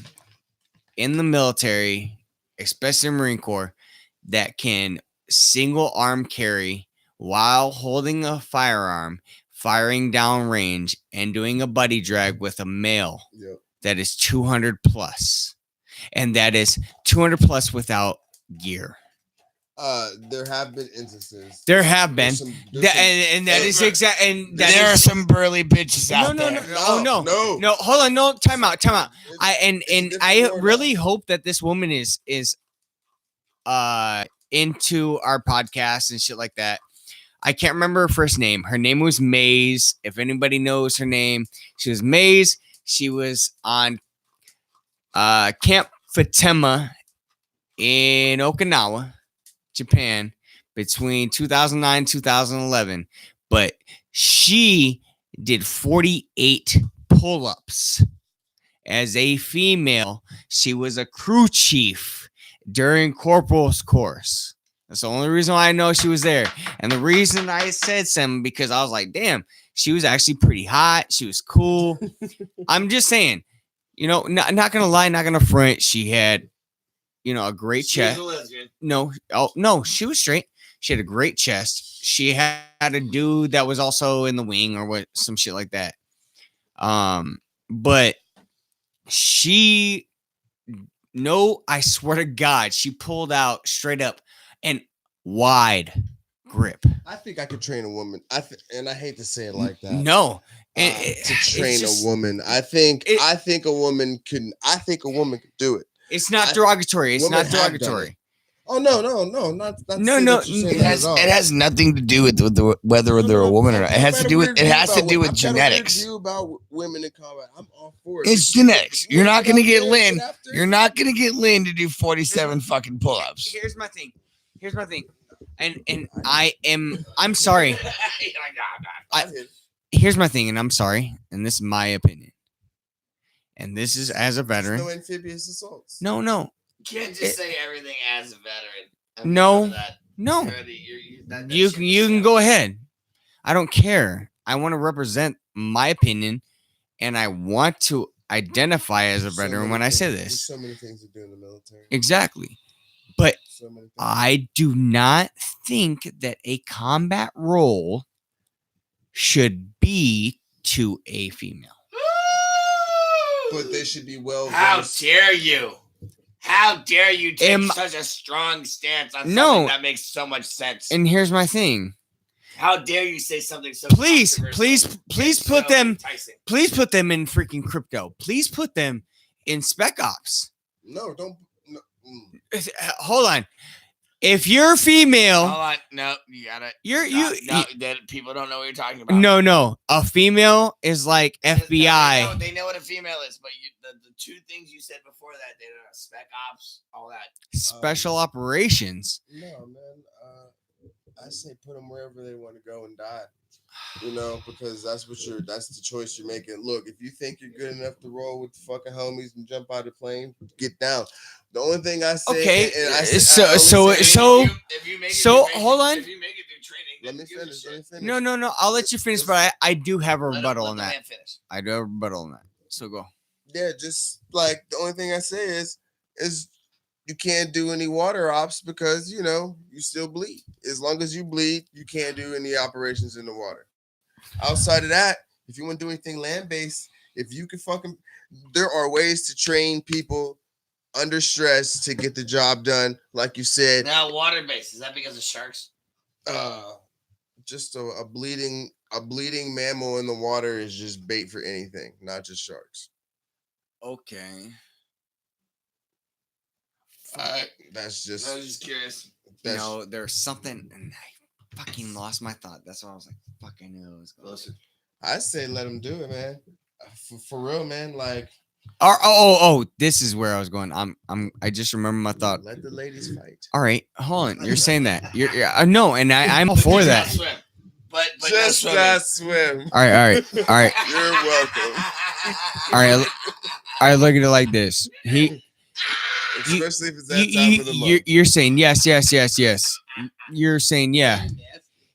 in the military, especially Marine Corps, that can single arm carry while holding a firearm, firing downrange, and doing a buddy drag with a male Yep. that is 200 plus, and that is 200 plus without gear. There have been instances. There have been, There's some- and that is exact, and that There are is some burly bitches no, out no, there. no, oh no, hold on, no, time out. It's- And it's I different really now. hope that this woman is into our podcast and shit like that. I can't remember her first name. Her name was Maze. If anybody knows her name, she was Maze. She was on Camp Fatima in Okinawa, Japan, between 2009 and 2011. But she did 48 pull-ups. As a female, she was a crew chief during corporal's course. That's the only reason why I know she was there. And the reason I said something, because I was like, damn, she was actually pretty hot. She was cool. I'm just saying, not going to lie, not going to front. She had, a great chest. No, she was straight. She had a great chest. She had a dude that was also in the wing or some shit like that. But I swear to God, she pulled out straight up and wide grip. I think I could train a woman. And I hate to say it like that. No, To train just- a woman, I think a woman could do it. It's not derogatory. It's women not have done derogatory. Oh no, not No, say no, that you're saying It that has at all. it has nothing to do with whether they're a woman or not. It has to do with genetics. About women in combat. I'm all for it. It's genetics. You're not gonna get Lynn. You're not gonna get Lynn to do 47 fucking pull-ups. Here's my thing. and I'm sorry. I did. Here's my thing, and I'm sorry, and this is my opinion. And this is as a veteran. No amphibious assaults. No. You can't just It- say everything as a veteran. No. That. No. That You shit can is- go ahead. I don't care. I want to represent my opinion, and I want to identify as a So veteran many when I say things- this. There's so many things to do in the military. Exactly. But So many things. I do not think that a combat role should be to a female. But they should be well. How versed. dare you? How dare you take Am- such a strong stance on No. something that makes so much sense? And here's my thing. How dare you say something so Please controversial and put so them enticing? please put them in freaking crypto. Please put them in spec ops. No, don't. No, Hold on. If you're female, Hold on, no, you gotta. That people don't know what you're talking about. no. A female is like FBI. They know what a female is, but the two things you said before that, they don't know spec ops, all that. Special operations. No, man. I say put them wherever they want to go and die. You know, because that's the choice you're making. Look, if you think you're good enough to roll with the fucking homies and jump out of the plane, get down. The only thing I say, Okay, and I so- I only so- say- so- If you make it so, through training- hold on. If you make it through training, let then me who gives a finish. shit? No. I'll let you finish, but I do have a rebuttal Let on the that. man finish. I do have a rebuttal on that. So go. Yeah, just like the only thing I say is you can't do any water ops because you know you still bleed. As long as you bleed, you can't do any operations in the water. Outside of that, if you want to do anything land based, if you can fucking, there are ways to train people under stress to get the job done. Like you said, Now, water based, is that because of sharks? just a bleeding mammal in the water is just bait for anything, not just sharks. Okay. That's just I was just curious. that's There's something, and I fucking lost my thought. That's why I was like, fuck, I knew it was going. I say let them do it, man. For real, man. Like This is where I was going. I just remember my thought. let the ladies fight. All right, hold on. You're saying that. No, and I'm all for Just that. not swim. But Just no not swim. All right. You're welcome. All right. Look at it like this. Especially if it's that time of the month. You're saying yes. You're saying yeah.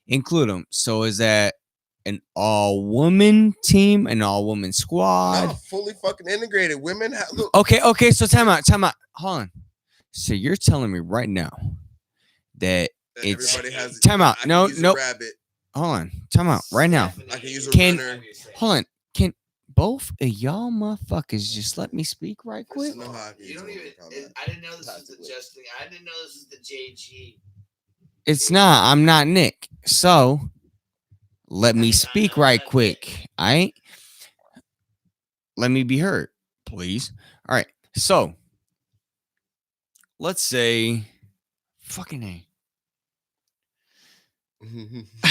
Include them. So is that an all-woman team, an all-woman squad? No, fully fucking integrated. Women have look. Okay. So time out. Hold on. So you're telling me right now that it's Everybody has time out. I can No. use a rabbit. Hold on. Time out right now. I can use a Can- runner. Hold on. Can both of y'all motherfuckers just let me speak right quick? No, I can You use don't a even. combat. I didn't know this was the Tactically. Justin. I didn't know this was the JG. It's not. I'm not Nick. So let me speak right quick. All right. Let me be heard, please. All right. So let's say fucking A. I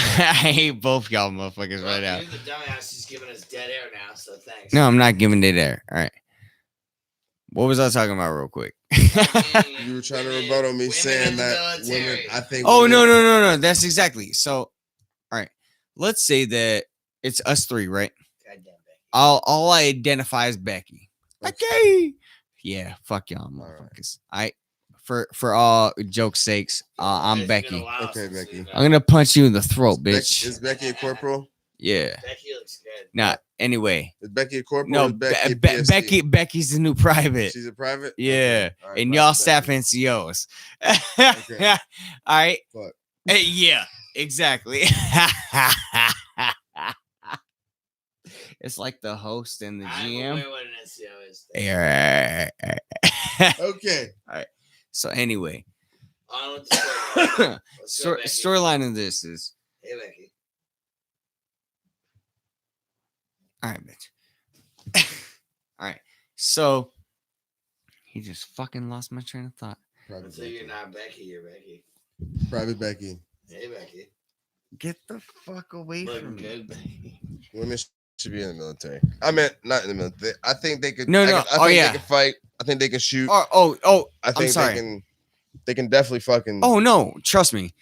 hate both y'all motherfuckers right now. You're the dumbass who's giving us dead air now. So thanks. No, I'm not giving it there. All right. What was I talking about real quick? You were trying to rebuttal me Women saying in the that women. military. I think. Oh, women- no. That's exactly. So, all right. Let's say that it's us three, right? Goddamn Becky. I'll identify as Becky. Okay. Yeah, fuck y'all right. motherfuckers. For all jokes' sakes, I'm It's been a Becky. while Okay, since Becky. we've, I'm gonna punch you in the throat, Becky- bitch. Is Becky a corporal? Yeah. Becky looks good. Nah. Anyway, Is Becky a corporal? no. or is Becky a PSC? Becky's the new private. She's a private. Yeah. Okay. All right, And private y'all Becky. staff NCOs. Okay. All right. Fuck. Yeah. Exactly. It's like the host and the I'm GM. aware what an NCO is. Yeah. Okay. So anyway, On with the story. Let's go, Becky. storyline of this is Hey, Becky. all right, bitch. All right. So he just fucking lost my train of thought. Private So you're Becky. not Becky, you're Becky. Private Becky. Hey, Becky. Get the fuck away from Looking me. good, Becky. Women should be in the military. I meant not in the military. I think they could. No. I think Oh, yeah. they can fight. I think they can shoot. Oh, I think sorry. they can definitely fucking. Oh no, trust me.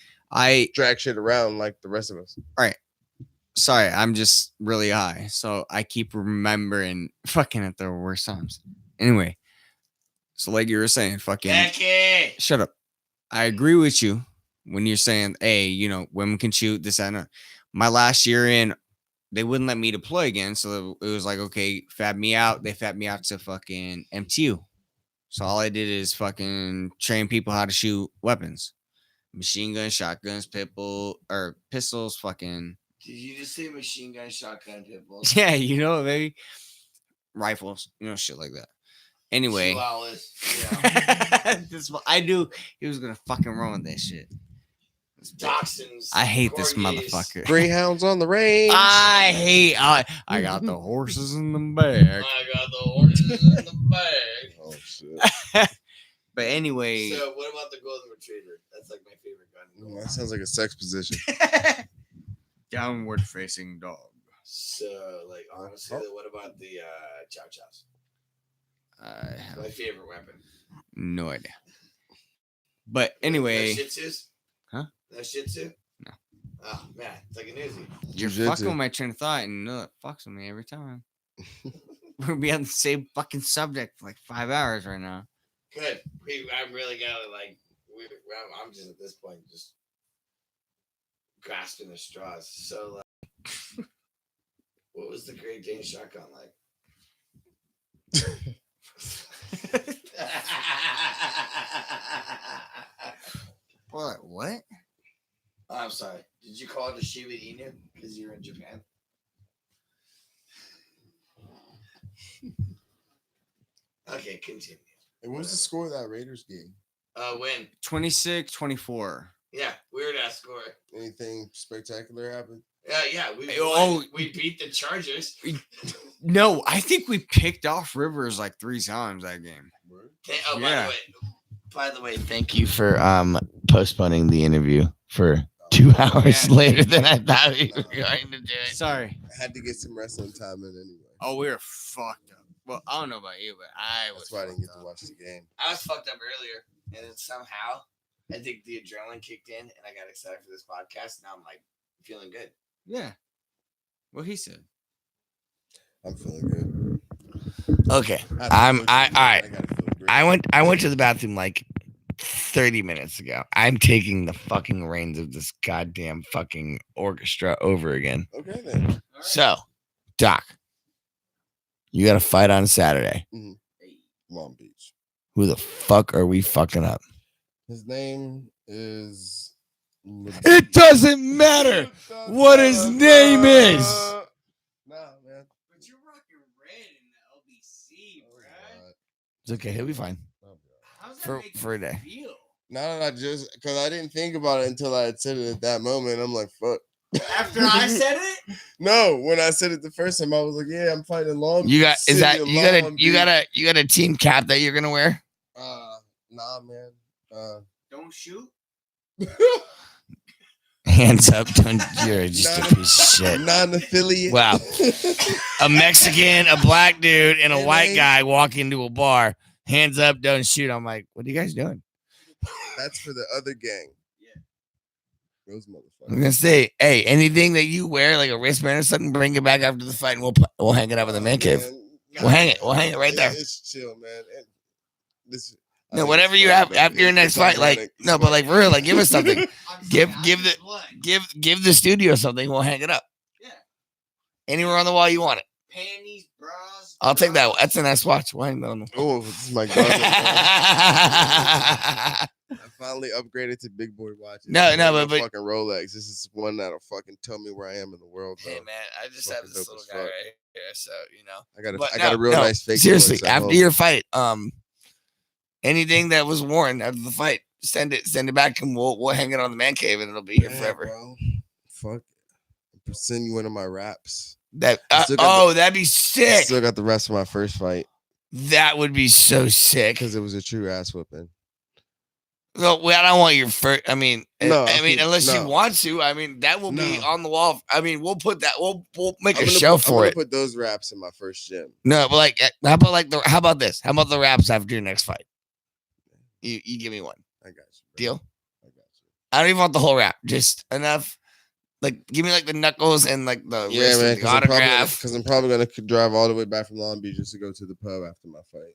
drag shit around like the rest of us. Sorry, I'm just really high, so I keep remembering fucking at the worst times. Anyway, so like you were saying, fucking Becky! shut up. I agree with you when you're saying, hey, you know, women can shoot this and that. My last year in, they wouldn't let me deploy again, so it was like, okay, fab me out. They fab me out to fucking MTU. So all I did is fucking train people how to shoot weapons, machine guns, shotguns, pistols, fucking. Did you just say machine gun, shotgun, pitbulls? Yeah, you know, maybe rifles, you know, shit like that. Anyway, Chihuahuas. Yeah. this is what I knew he was gonna fucking ruin this shit. Dachshunds. I hate this corgis. motherfucker. Greyhounds on the range. I got the horses in the back. I got the horses in the bag. Oh shit. But anyway, So what about the golden retriever? That's like my favorite gun. That sounds like a sex position. downward facing dog. So like honestly, what about the chow chows? I have My favorite weapon. no idea. But anyway, No Shih Tzus? Huh? No Shih Tzu? No. Oh man, it's like an Uzi. you're Jiu-jitsu. fucking with my train of thought, and you know it fucks with me every time. We'll be on the same fucking subject for like 5 hours right now. Good. I'm really gotta like. I'm just at this point just grasping the straws. So like, what was the Great Dane shotgun like? What? I'm sorry. Did you call it a Shiba Inu because you're in Japan? Okay, continue. And what was the score of that Raiders game? Win. 26-24. Yeah, weird ass score. Anything spectacular happened? Yeah, we we beat the Chargers. No, I think we picked off Rivers like 3 times that game. Oh, by the way, Thank you for postponing the interview for 2 hours later than I thought we were going to do it. Sorry. I had to get some wrestling time in anyway. Oh, we were fucked up. Well, I don't know about you, but I was. That's why I didn't get fucked to up. watch the game. I was fucked up earlier, and then somehow I think the adrenaline kicked in, and I got excited for this podcast. Now I'm like feeling good. Yeah. What he said. I'm feeling good. Okay. All right. I went to the bathroom like 30 minutes ago. I'm taking the fucking reins of this goddamn fucking orchestra over again. Okay then. So, Doc, you got a fight on Saturday. Long Beach. Who the fuck are we fucking up? His name is. It doesn't matter what his name is. Nah, man. But you're rocking red in the LBC, Brad. It's okay. He'll be fine How's that for a day. feel? No, just because I didn't think about it until I had said it at that moment. I'm like, fuck. After I said it? No, when I said it the first time, I was like, yeah, I'm fighting Long Beach. You got City of Long you got a team cap that you're gonna wear? Nah, man. Don't shoot. Hands up, don't you're just a piece of shit. Non-affiliate. Wow. A Mexican, a black dude, and a It white ain't- guy walk into a bar. Hands up, don't shoot. I'm like, what are you guys doing? That's for the other gang. Yeah. Those I'm motherfuckers. gonna say, hey, anything that you wear, like a wristband or something, bring it back after the fight, and we'll hang it up in the man cave. We'll hang it right there. It's chill, man. And this. I No, think whatever it's you fun, have man. after your It's next fight, like ironic. no, but like for real, like give us something. I'm Give- sorry, give I'm the- just blood. Give the studio something. We'll hang it up. Yeah. Anywhere on the wall you want it. Panties, bras. I'll take that. bras. That's a nice watch. We'll hang that on the Oh, this is my closet. man. I finally upgraded to big boy watches. No, no, Not but- fucking Rolex. This is one that'll fucking tell me where I am in the world. Hey Though. man, I just Fucking have this dope little as guy fuck. right here, so you know. I got a real nice fake. Seriously, Rolex at after home. your fight, anything that was worn after the fight, send it back, and we'll hang it on the man cave, and it'll be here Yeah, forever. bro. Fuck. I'll send you one of my raps. That I still got that'd be I sick. still got the rest of my first fight That would be so sick. because it was a true ass whipping. No, well, I don't want your first. I mean, No, unless you no. want to. I mean, that will be No. on the wall. I mean, we'll put that. We'll make I'm a gonna show put, I'm for gonna it. put those raps in my first gym. No, but like, how about this? How about the raps after your next fight? You give me one. I got you. Bro. Deal? I got you. I don't even want the whole rap. Just enough. Like, give me like the knuckles and like the Yeah, wrist man. and the autograph. Because I'm probably gonna drive all the way back from Long Beach just to go to the pub after my fight.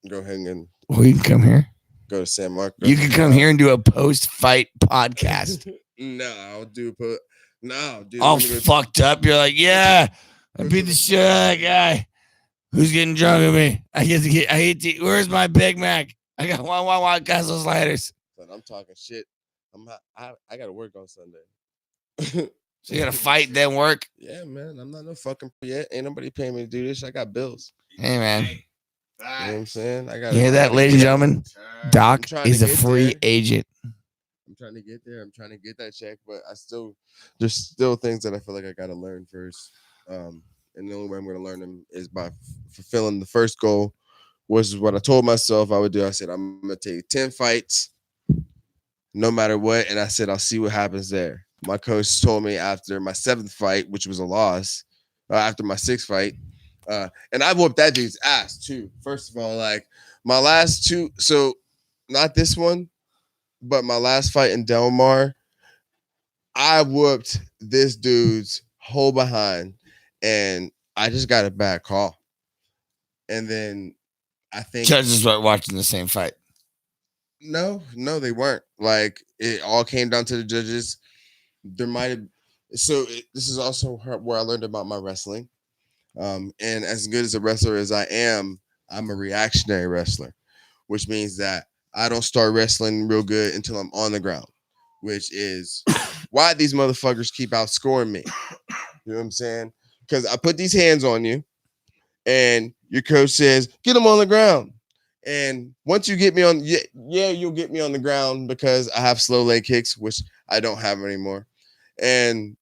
Go hang and Well, you can come here. go to San Marcos. You can come here and do a post-fight podcast. No, I'll do put. No, dude. All fucked up. You're like, yeah, I beat the shit out of that guy. Who's getting drunk with me? I hate to. Where's my Big Mac? I got one White Castle sliders. But I'm talking shit. I gotta work on Sunday. So you gotta fight, then work. Yeah, man. I'm not no fucking yet. Ain't nobody paying me to do this. I got bills. Hey, man. You know what I'm saying? I got. You hear that, ladies and gentlemen? Doc is a free agent. I'm trying to get there. I'm trying to get that check, but there's still things that I feel like I gotta learn first. And the only way I'm gonna learn them is by fulfilling the first goal, which is what I told myself I would do. I said I'm gonna take 10 fights, no matter what, and I said I'll see what happens there. My coach told me after my 7th fight, which was a loss, after my 6th fight, and I whooped that dude's ass too. First of all, like my last 2, so not this one, but my last fight in Del Mar, I whooped this dude's whole behind, and I just got a bad call. And then I think Judges were watching the same fight. No, they weren't. Like it all came down to the judges. There might have. This is also where I learned about my wrestling. And as good as a wrestler as I am, I'm a reactionary wrestler, which means that I don't start wrestling real good until I'm on the ground, which is why these motherfuckers keep outscoring me. You know what I'm saying? Because I put these hands on you, and your coach says, get them on the ground. And once you get me on, you'll get me on the ground because I have slow leg kicks, which I don't have anymore. And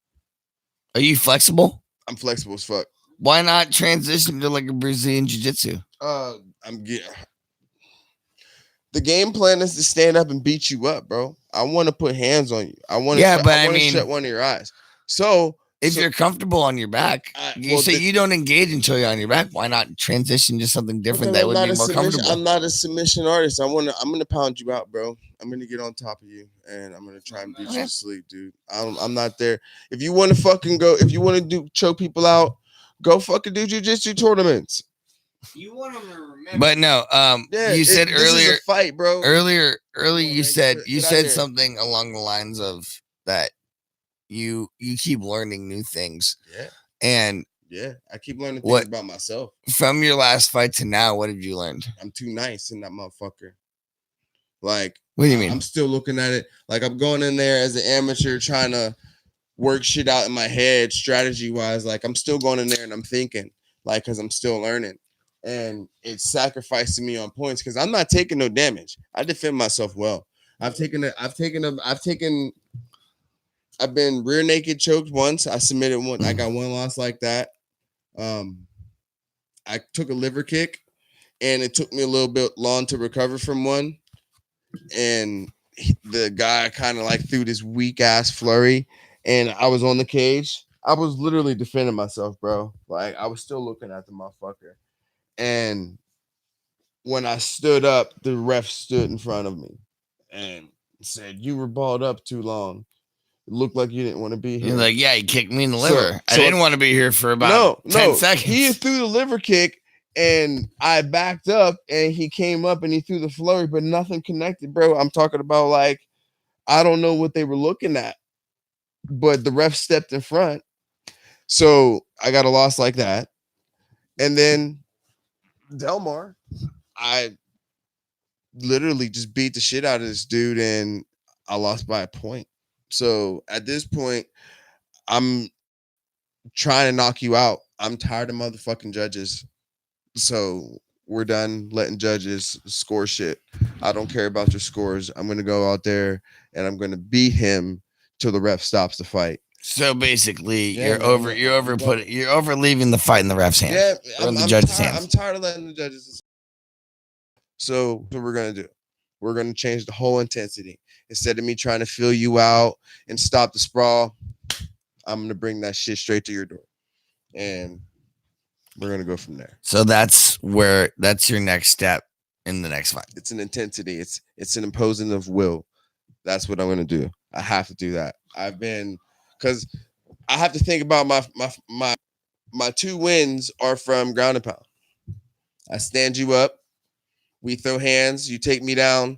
are you flexible? I'm flexible as fuck. Why not transition to like a Brazilian jiu-jitsu? The game plan is to stand up and beat you up, bro. I want to put hands on you. I want to shut one of your eyes. So if you're comfortable on your back, you don't engage until you're on your back. Why not transition to something different that would be more comfortable? I'm not a submission artist. I'm gonna pound you out, bro. I'm gonna get on top of you, and I'm gonna try and beat you to sleep, dude. I'm not there. If you want to fucking go, if you want to choke people out, go fucking do jiu-jitsu tournaments. You want them to remember. But no, you said earlier, this is a fight, bro. Earlier, you said something along the lines of that. You keep learning new things. Yeah. And I keep learning things about myself. From your last fight to now, what have you learned? I'm too nice in that motherfucker. Like, what do you mean? I'm still looking at it like I'm going in there as an amateur trying to work shit out in my head strategy wise. Like I'm still going in there and I'm thinking like, cause I'm still learning, and it's sacrificing me on points because I'm not taking no damage. I defend myself well. I've been rear naked choked once. I submitted one. I got one loss like that. I took a liver kick, and it took me a little bit long to recover from one. And the guy kind of like threw this weak ass flurry, and I was on the cage. I was literally defending myself, bro. Like I was still looking at the motherfucker. And when I stood up, the ref stood in front of me and said, "You were balled up too long. It looked like you didn't want to be here." You're like, yeah, he kicked me in the liver. I didn't want to be here for about 10 seconds. He threw the liver kick, and I backed up, and he came up, and he threw the flurry, but nothing connected, bro. I'm talking about, like, I don't know what they were looking at, but the ref stepped in front. So I got a loss like that. And then Del Mar, I literally just beat the shit out of this dude, and I lost by a point. So at this point, I'm trying to knock you out. I'm tired of motherfucking judges. So we're done letting judges score shit. I don't care about your scores. I'm going to go out there and I'm going to beat him till the ref stops the fight. So basically, you're over leaving the fight in the ref's hands. Yeah, I'm tired of letting the judges. So what we're going to do, we're going to change the whole intensity. Instead of me trying to fill you out and stop the sprawl, I'm going to bring that shit straight to your door. And we're going to go from there. So that's your next step in the next fight. It's an intensity. It's an imposing of will. That's what I'm going to do. I have to do that. Because I have to think about my 2 wins are from ground and pound. I stand you up. We throw hands. You take me down.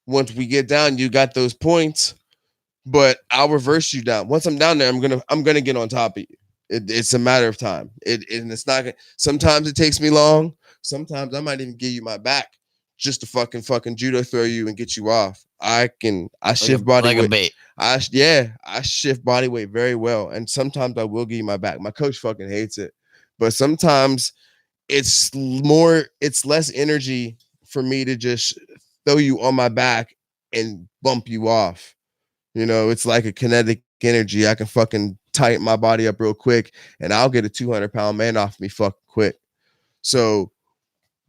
Once we get down, you got those points, but I'll reverse you down. Once I'm down there, I'm gonna get on top of you. It's a matter of time. And it's not. Sometimes it takes me long. Sometimes I might even give you my back just to fucking judo throw you and get you off. I shift body weight. A bait. I shift body weight very well, and sometimes I will give you my back. My coach fucking hates it, but sometimes it's less energy for me to just throw you on my back and bump you off. It's like a kinetic energy. I can fucking tighten my body up real quick and I'll get a 200-pound man off me fucking quick. So,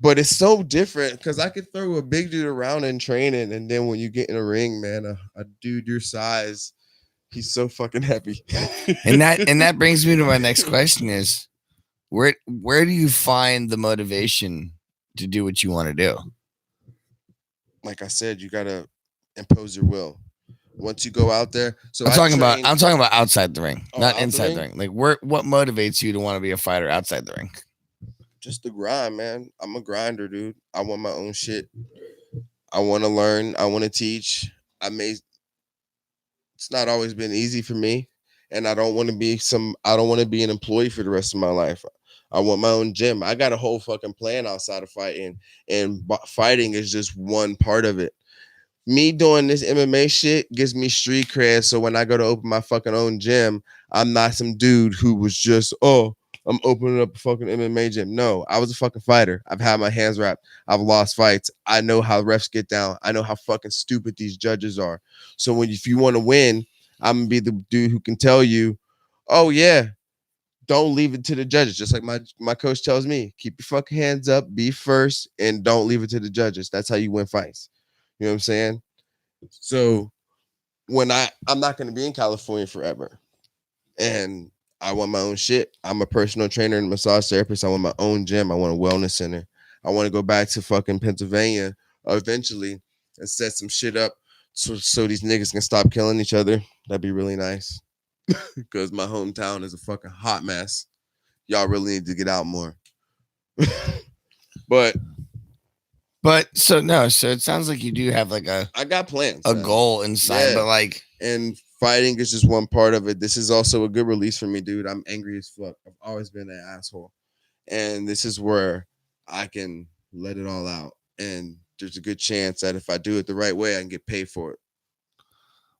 but it's so different because I could throw a big dude around in training, and then when you get in a ring, man, a dude your size, he's so fucking heavy. and that brings me to my next question: is where do you find the motivation to do what you want to do? Like I said, you gotta impose your will. Once you go out there, so I'm talking about outside the ring, not inside the ring. Like, what motivates you to want to be a fighter outside the ring? Just the grind, man. I'm a grinder, dude. I want my own shit. I want to learn. I want to teach. It's not always been easy for me, and I don't want to be an employee for the rest of my life. I want my own gym. I got a whole fucking plan outside of fighting, and fighting is just one part of it. Me doing this MMA shit gives me street cred. So when I go to open my fucking own gym, I'm not some dude who was just, I'm opening up a fucking MMA gym. No, I was a fucking fighter. I've had my hands wrapped. I've lost fights. I know how refs get down. I know how fucking stupid these judges are. So if you want to win, I'm going to be the dude who can tell you, oh yeah, don't leave it to the judges. Just like my coach tells me, keep your fucking hands up, be first, and don't leave it to the judges. That's how you win fights. You know what I'm saying? So when I'm not going to be in California forever, and I want my own shit. I'm a personal trainer and massage therapist. I want my own gym. I want a wellness center. I want to go back to fucking Pennsylvania eventually and set some shit up so these niggas can stop killing each other. That'd be really nice because my hometown is a fucking hot mess. Y'all really need to get out more. But so it sounds like you do have like I got plans, a goal inside, but like, and fighting is just one part of it. This is also a good release for me, dude. I'm angry as fuck. I've always been an asshole, and this is where I can let it all out. And there's a good chance that if I do it the right way, I can get paid for it.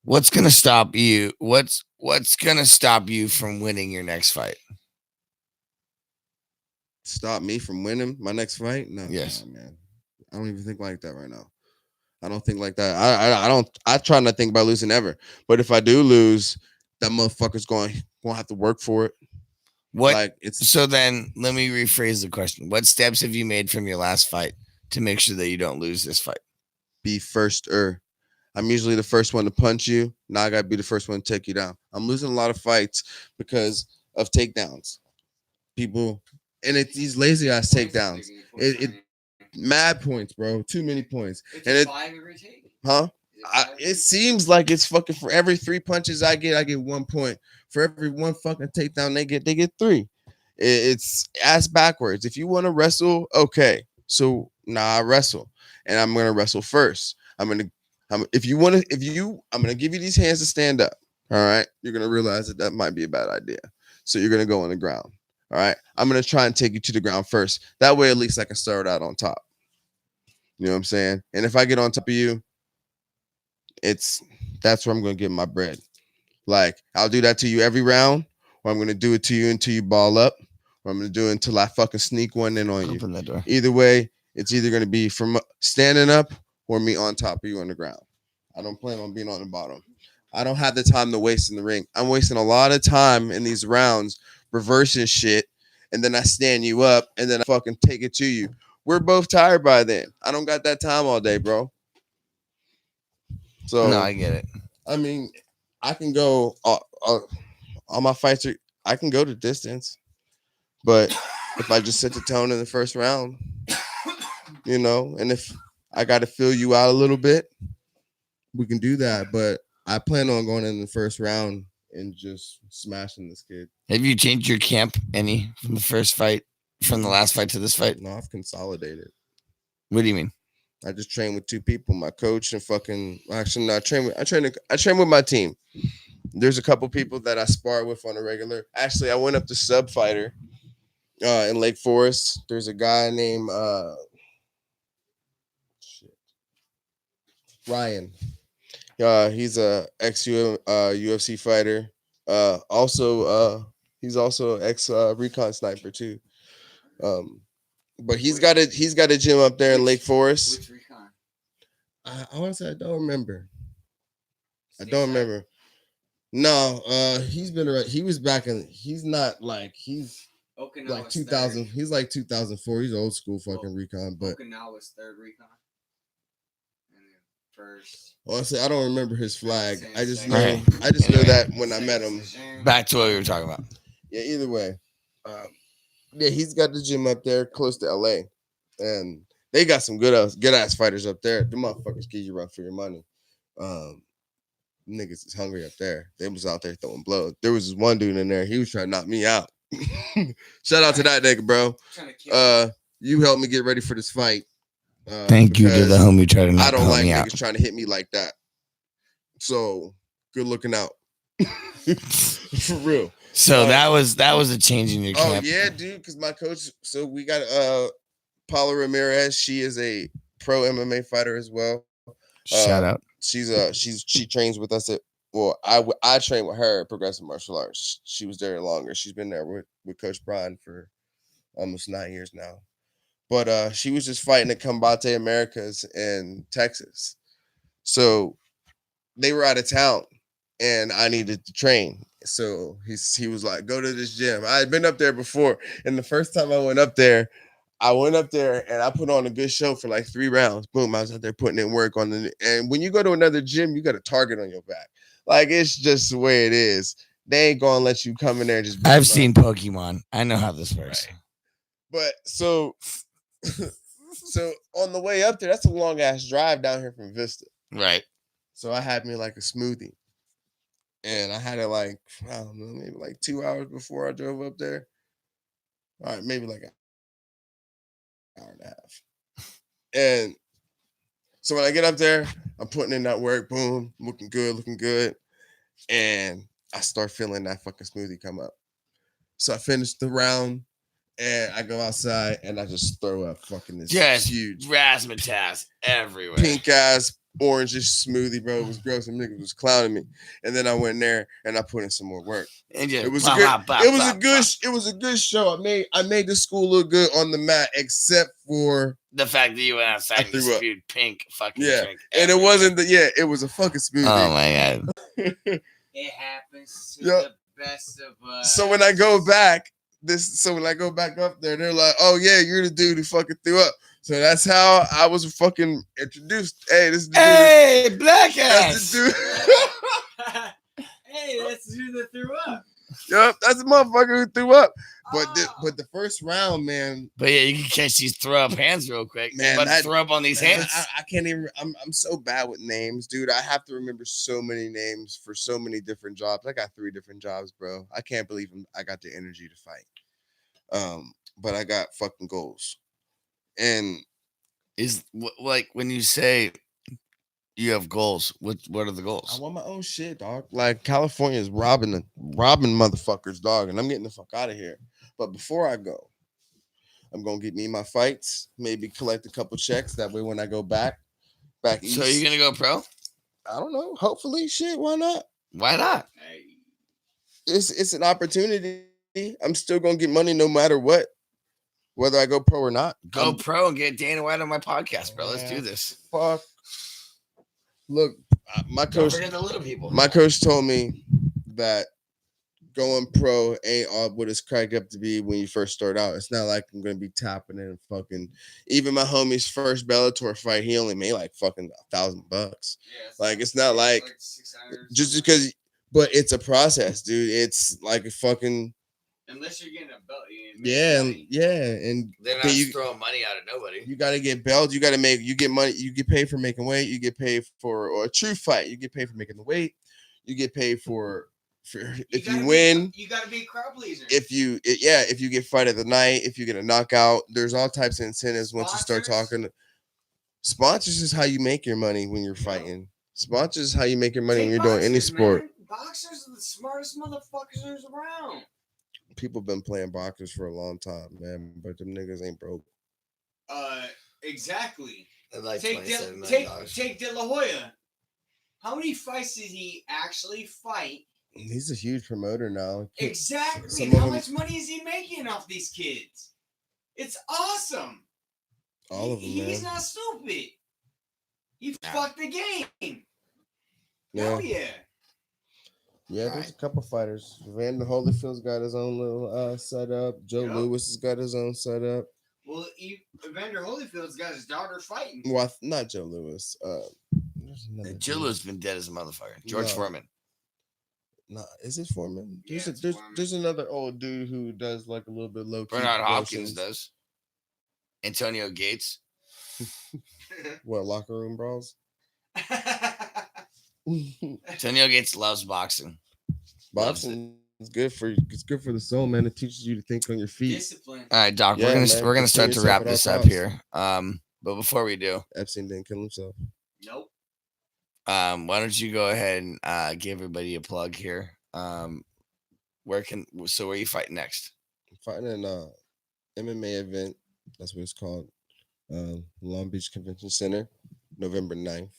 What's gonna stop you? What's gonna stop you from winning your next fight? Stop me from winning my next fight? No, yes, no, man. I don't even think like that right now. I don't think like that. I try not to think about losing ever. But if I do lose, that motherfucker's going to have to work for it. So then let me rephrase the question. What steps have you made from your last fight to make sure that you don't lose this fight? Be first-er. I'm usually the first one to punch you. Now I got to be the first one to take you down. I'm losing a lot of fights because of takedowns. People, and it's these lazy ass takedowns. It mad points, bro. Too many points. It's 5 every take. Huh? It seems like it's fucking for every 3 punches I get 1 point. For every 1 fucking takedown they get 3. It's ass backwards. If you want to wrestle, okay. So I wrestle, and I'm gonna wrestle first. I'm gonna give you these hands to stand up. All right, you're gonna realize that might be a bad idea. So you're gonna go on the ground. All right, I'm gonna try and take you to the ground first. That way, at least I can start out on top. You know what I'm saying? And if I get on top of you, that's where I'm gonna get my bread. Like, I'll do that to you every round, or I'm gonna do it to you until you ball up, or I'm gonna do it until I fucking sneak one in on Open that door. Either way, it's either gonna be from standing up or me on top of you on the ground. I don't plan on being on the bottom. I don't have the time to waste in the ring. I'm wasting a lot of time in these rounds reversing shit, and then I stand you up, and then I fucking take it to you. We're both tired by then. I don't got that time all day, bro. So no, I get it. I mean, I can go all my fights I can go to distance, but if I just set the tone in the first round, and if I got to fill you out a little bit, we can do that. But I plan on going in the first round and just smashing this kid. Have you changed your camp any from the first fight, from the last fight to this fight? No, I've consolidated. What do you mean? I just train with two people, my coach and fucking. Actually, no, I train with my team. There's a couple people that I spar with on a regular. Actually, I went up to sub fighter in Lake Forest. There's a guy named Ryan. He's a ex UFC fighter. He's also ex recon sniper too. But he's got a gym up there in Lake Forest. Which recon? I honestly I don't remember. No, he's been around. He was back in. He's not like he's Okinawa's like 2000. Third. He's like 2004. He's old school fucking recon. But Okinawa's third recon. And then first. honestly, I don't remember his flag. I just know. Right. I just know that when I met him. Back to what we were talking about. Yeah. Either way, yeah, he's got the gym up there close to LA, and they got some good ass fighters up there. The motherfuckers give you run for your money. Niggas is hungry up there. They was out there throwing blows. There was this one dude in there. He was trying to knock me out. Shout out to that nigga, bro. You helped me get ready for this fight. Thank you to the homie trying to I knock don't like me niggas out. trying to hit me like that. So good looking out. For real. So that was a change in your Oh camp. yeah, dude. Because my coach. So we got Paula Ramirez. She is a pro MMA fighter as well. Shout out. She trains with us at. Well, I train with her at Progressive Martial Arts. She was there longer. She's been there with Coach Brian for almost 9 years now. But she was just fighting at Combate Americas in Texas. So they were out of town and I needed to train. So he was like, go to this gym. I had been up there before. And the first time I went up there and I put on a good show for like 3 rounds. Boom, I was out there putting in work on and when you go to another gym, you got a target on your back. Like, it's just the way it is. They ain't gonna let you come in there and just. I've seen Pokemon. I know how this works. Right. But so on the way up there, that's a long ass drive down here from Vista. Right. So I had me like a smoothie. And I had it like, I don't know, maybe like 2 hours before I drove up there. All right, maybe like an hour and a half. And so when I get up there, I'm putting in that work, boom, looking good. And I start feeling that fucking smoothie come up. So I finish the round and I go outside and I just throw up fucking this huge razzmatazz everywhere. Pink ass orangish smoothie, bro. It was gross and niggas was clowning me. And then I went in there and I put in some more work. And just It was a good show. I made the school look good on the mat, except for the fact that you went outside and spewed pink fucking drink. And it wasn't it was a fucking smoothie. Oh my god. It happens to the best of us. So when I go back up there, they're like, "Oh yeah, you're the dude who fucking threw up." So that's how I was fucking introduced. Hey, this is the dude. Black ass. That's the dude. Hey, that's the dude that threw up. Yep, that's the motherfucker who threw up. But the first round, man. But yeah, you can catch these throw up hands real quick. Man, throw up on these hands. I can't even. I'm so bad with names, dude. I have to remember so many names for so many different jobs. I got 3 different jobs, bro. I can't believe I got the energy to fight. But I got fucking goals. And is like when you say you have goals, what are the goals? I want my own shit, dog. Like California is robbing motherfuckers, dog, and I'm getting the fuck out of here. But before I go, I'm gonna get me my fights, maybe collect a couple checks. That way, when I go back east. So you're gonna go pro? I don't know. Hopefully, shit. Why not? Why not? It's an opportunity. I'm still gonna get money no matter what, whether I go pro or not. Go pro and get Dana White on my podcast, bro. Let's do this. Fuck. Look, my coach. Don't forget the little people. My coach told me that going pro ain't all what it's cracked up to be when you first start out. It's not like I'm gonna be tapping in and fucking. Even my homie's first Bellator fight, he only made like fucking $1,000. Yeah, like it's not like just because. But it's a process, dude. It's like a fucking. Unless you're getting a belt. And They're not but just throwing money out of nobody. you got to get belts. You got to you get money. You get paid for making weight. You get paid or a true fight. You get paid for making the weight. You get paid for if you win. You got to be a crowd pleaser. If you get fight of the night, if you get a knockout, there's all types of incentives once you start talking. Sponsors is how you make your money when you're fighting. Sponsors is how you make your money when you're doing any sport. Man. Boxers are the smartest motherfuckers there's around. People been playing boxers for a long time, man, but them niggas ain't broke. Exactly. Like take De La Hoya. How many fights did he actually fight? He's a huge promoter now. Exactly. How much money is he making off these kids? It's awesome. All of them. He's not stupid. He fucked the game. Yeah. Hell yeah. Yeah, there's a couple fighters. Vander Holyfield's got his own little setup. Joe Lewis has got his own setup. Well, Vander Holyfield's got his daughter fighting. Well, not Joe Lewis. Joe Lewis been dead as a motherfucker. George Foreman. No, is it Foreman? Foreman. There's another old dude who does like a little bit low key. Bernard Hopkins does. Antonio Gates. What, locker room brawls? Antonio Gates loves boxing. Boxing is good for the soul, man. It teaches you to think on your feet. Discipline. All right, Doc. Yeah, we're gonna start to wrap this up here. But before we do, Epstein didn't kill himself. Nope. why don't you go ahead and give everybody a plug here? Where are you fighting next? I'm fighting an MMA event. That's what it's called. Long Beach Convention Center, November 9th.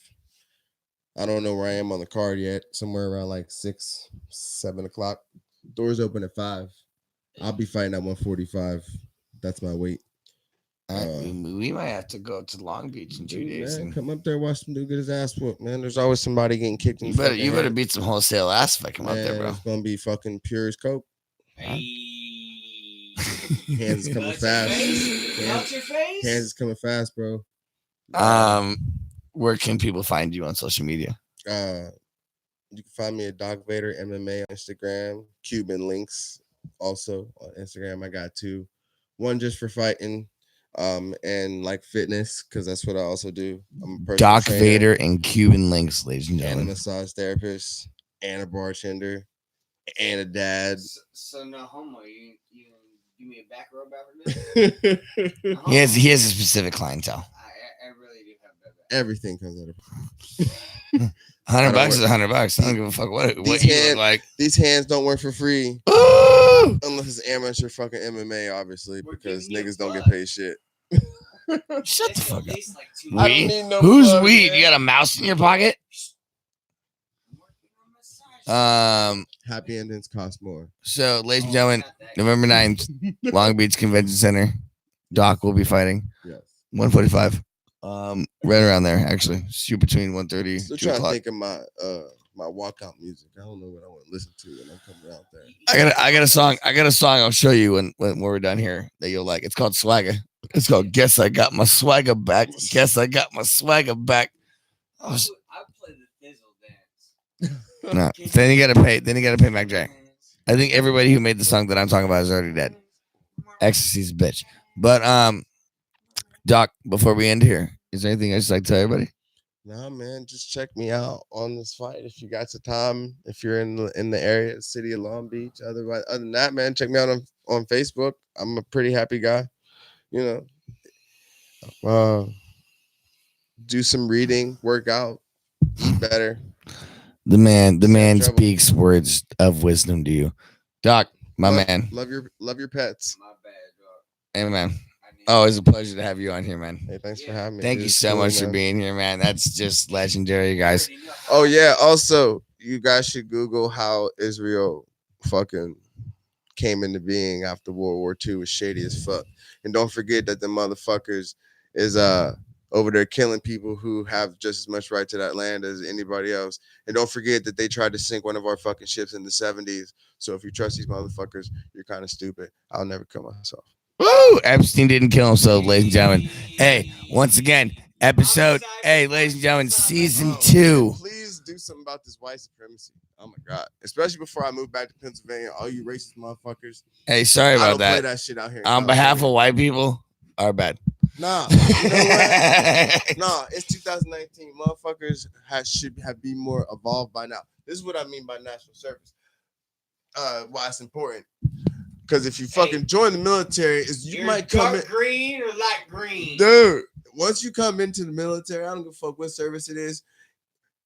I don't know where I am on the card yet. Somewhere around like 6-7 o'clock. Doors open at 5. I'll be fighting at 145. That's my weight. We might have to go to Long Beach in 2 days. Man, come up there, watch some dude get his ass whooped, man. There's always somebody getting kicked in You the better head. beat some wholesale ass if I come up there, bro. It's gonna be fucking pure as coke. Hey. Hands is coming fast. Hands is coming fast, bro. Where can people find you on social media? You can find me at Doc Vader MMA on Instagram. Cuban links also on Instagram. I got 2. One just for fighting, and like fitness, because that's what I also do. I'm a personal Doc trainer, Vader and Cuban links, ladies and and a gentlemen. massage therapist, and a bartender, and a dad. So no homo. You give me a back rub after this? He has a specific clientele. I really do have that. Everything comes out of $100 is $100. I don't give a fuck what you look like. These hands don't work for free. Ooh! Unless it's amateur fucking MMA, obviously, We're because giving you niggas a don't get plug. paid shit. Shut the fuck up. Like I don't Weed? need no Who's plug, weed? man. You got a mouse in your pocket? Happy endings cost more. So, ladies and gentlemen, November 9th, Long Beach Convention Center. Doc will be fighting. Yes. 145. Right around there, actually. Shoot between 1:30 Still 2 trying to o'clock. think of my walkout music. I don't know what I want to listen to when I'm coming out there. I got a song I'll show you when we're done here that you'll like. It's called Swagger. It's called Guess I Got My Swagger Back. Guess I Got My Swagger Back. I play the Thizzle dance. No. Then you gotta pay Mac Jack. I think everybody who made the song that I'm talking about is already dead. Ecstasy's a bitch. But Doc, before we end here, is there anything else you'd like to tell everybody? Nah, man, just check me out on this fight if you got some time. If you're in the area, the city of Long Beach. Other than that, man, check me out on Facebook. I'm a pretty happy guy. You know, do some reading, work out, eat better. The man trouble. speaks words of wisdom to you, Doc. My man, Love your pets. My bad, dog. hey man. Always a pleasure to have you on here, man. Hey, thanks for having me. Thank dude. you It's so cool, much for man. being here, man. That's just legendary, guys. Oh yeah. Also, you guys should Google how Israel fucking came into being after World War II. Was shady as fuck. And don't forget that the motherfuckers is over there killing people who have just as much right to that land as anybody else. And don't forget that they tried to sink one of our fucking ships in the 70s. So if you trust these motherfuckers, you're kind of stupid. I'll never kill myself. Woo! Epstein didn't kill himself, ladies and gentlemen. Hey, once again, ladies and gentlemen, season 2. Please do something about this white supremacy. Oh my god! Especially before I moved back to Pennsylvania, all you racist motherfuckers. Hey, sorry I about don't play that. that shit out here. in On behalf of California. white people, our bad. Nah, you know what? Nah, it's 2019. Motherfuckers should have been more evolved by now. This is what I mean by national service. Why it's important. Because if you fucking join the military, you might come in green or light green. dude. Once you come into the military, I don't give a fuck what service it is.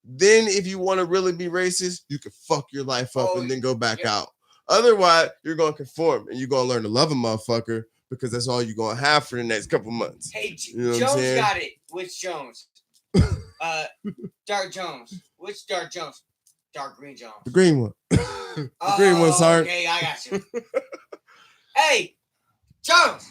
Then, if you want to really be racist, you can fuck your life up and then go back out. Otherwise, you're gonna conform and you're gonna learn to love a motherfucker because that's all you're gonna have for the next couple months. Hey, you know Jones got it. Which Jones? Dark Jones. Which Dark Jones? Dark Green Jones. The green one. The green one, sir. Okay, I got you. Hey, Jones.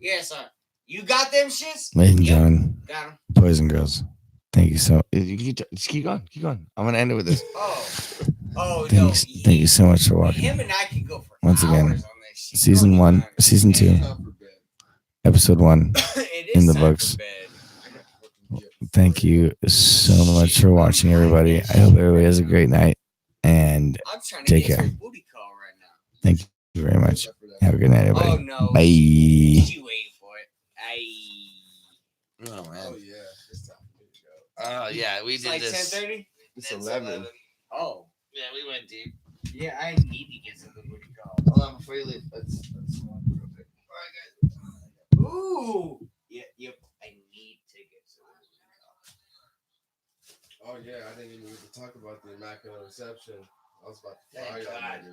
Yes, sir. You got them shits? Ladies and gentlemen, Got them. boys and girls, thank you so. Just keep going. Keep going. I'm gonna end it with this. Thank you so much for watching. Him and I can go for Once again, hours on this shit. season 1, season 2, episode 1 in the books. Thank you so much for watching, everybody. I hope everybody has a great night and take care. Booty call right now. Thank you very much. Have a good night, everybody. Oh no. Bye. You waiting for it? Oh man. Oh yeah, it's time for me to go. Oh yeah, we It's did like this. 10:30. It's 11. Oh. Yeah, we went deep. Yeah, I need to get to the booty call. Hold on before you leave. Let's one real quick. All right, guys. Ooh. Yeah, yep. I need to get to the booty call. Oh yeah, I didn't even get to talk about the Immaculate Reception. I was about to Thank fire y'all God. niggas.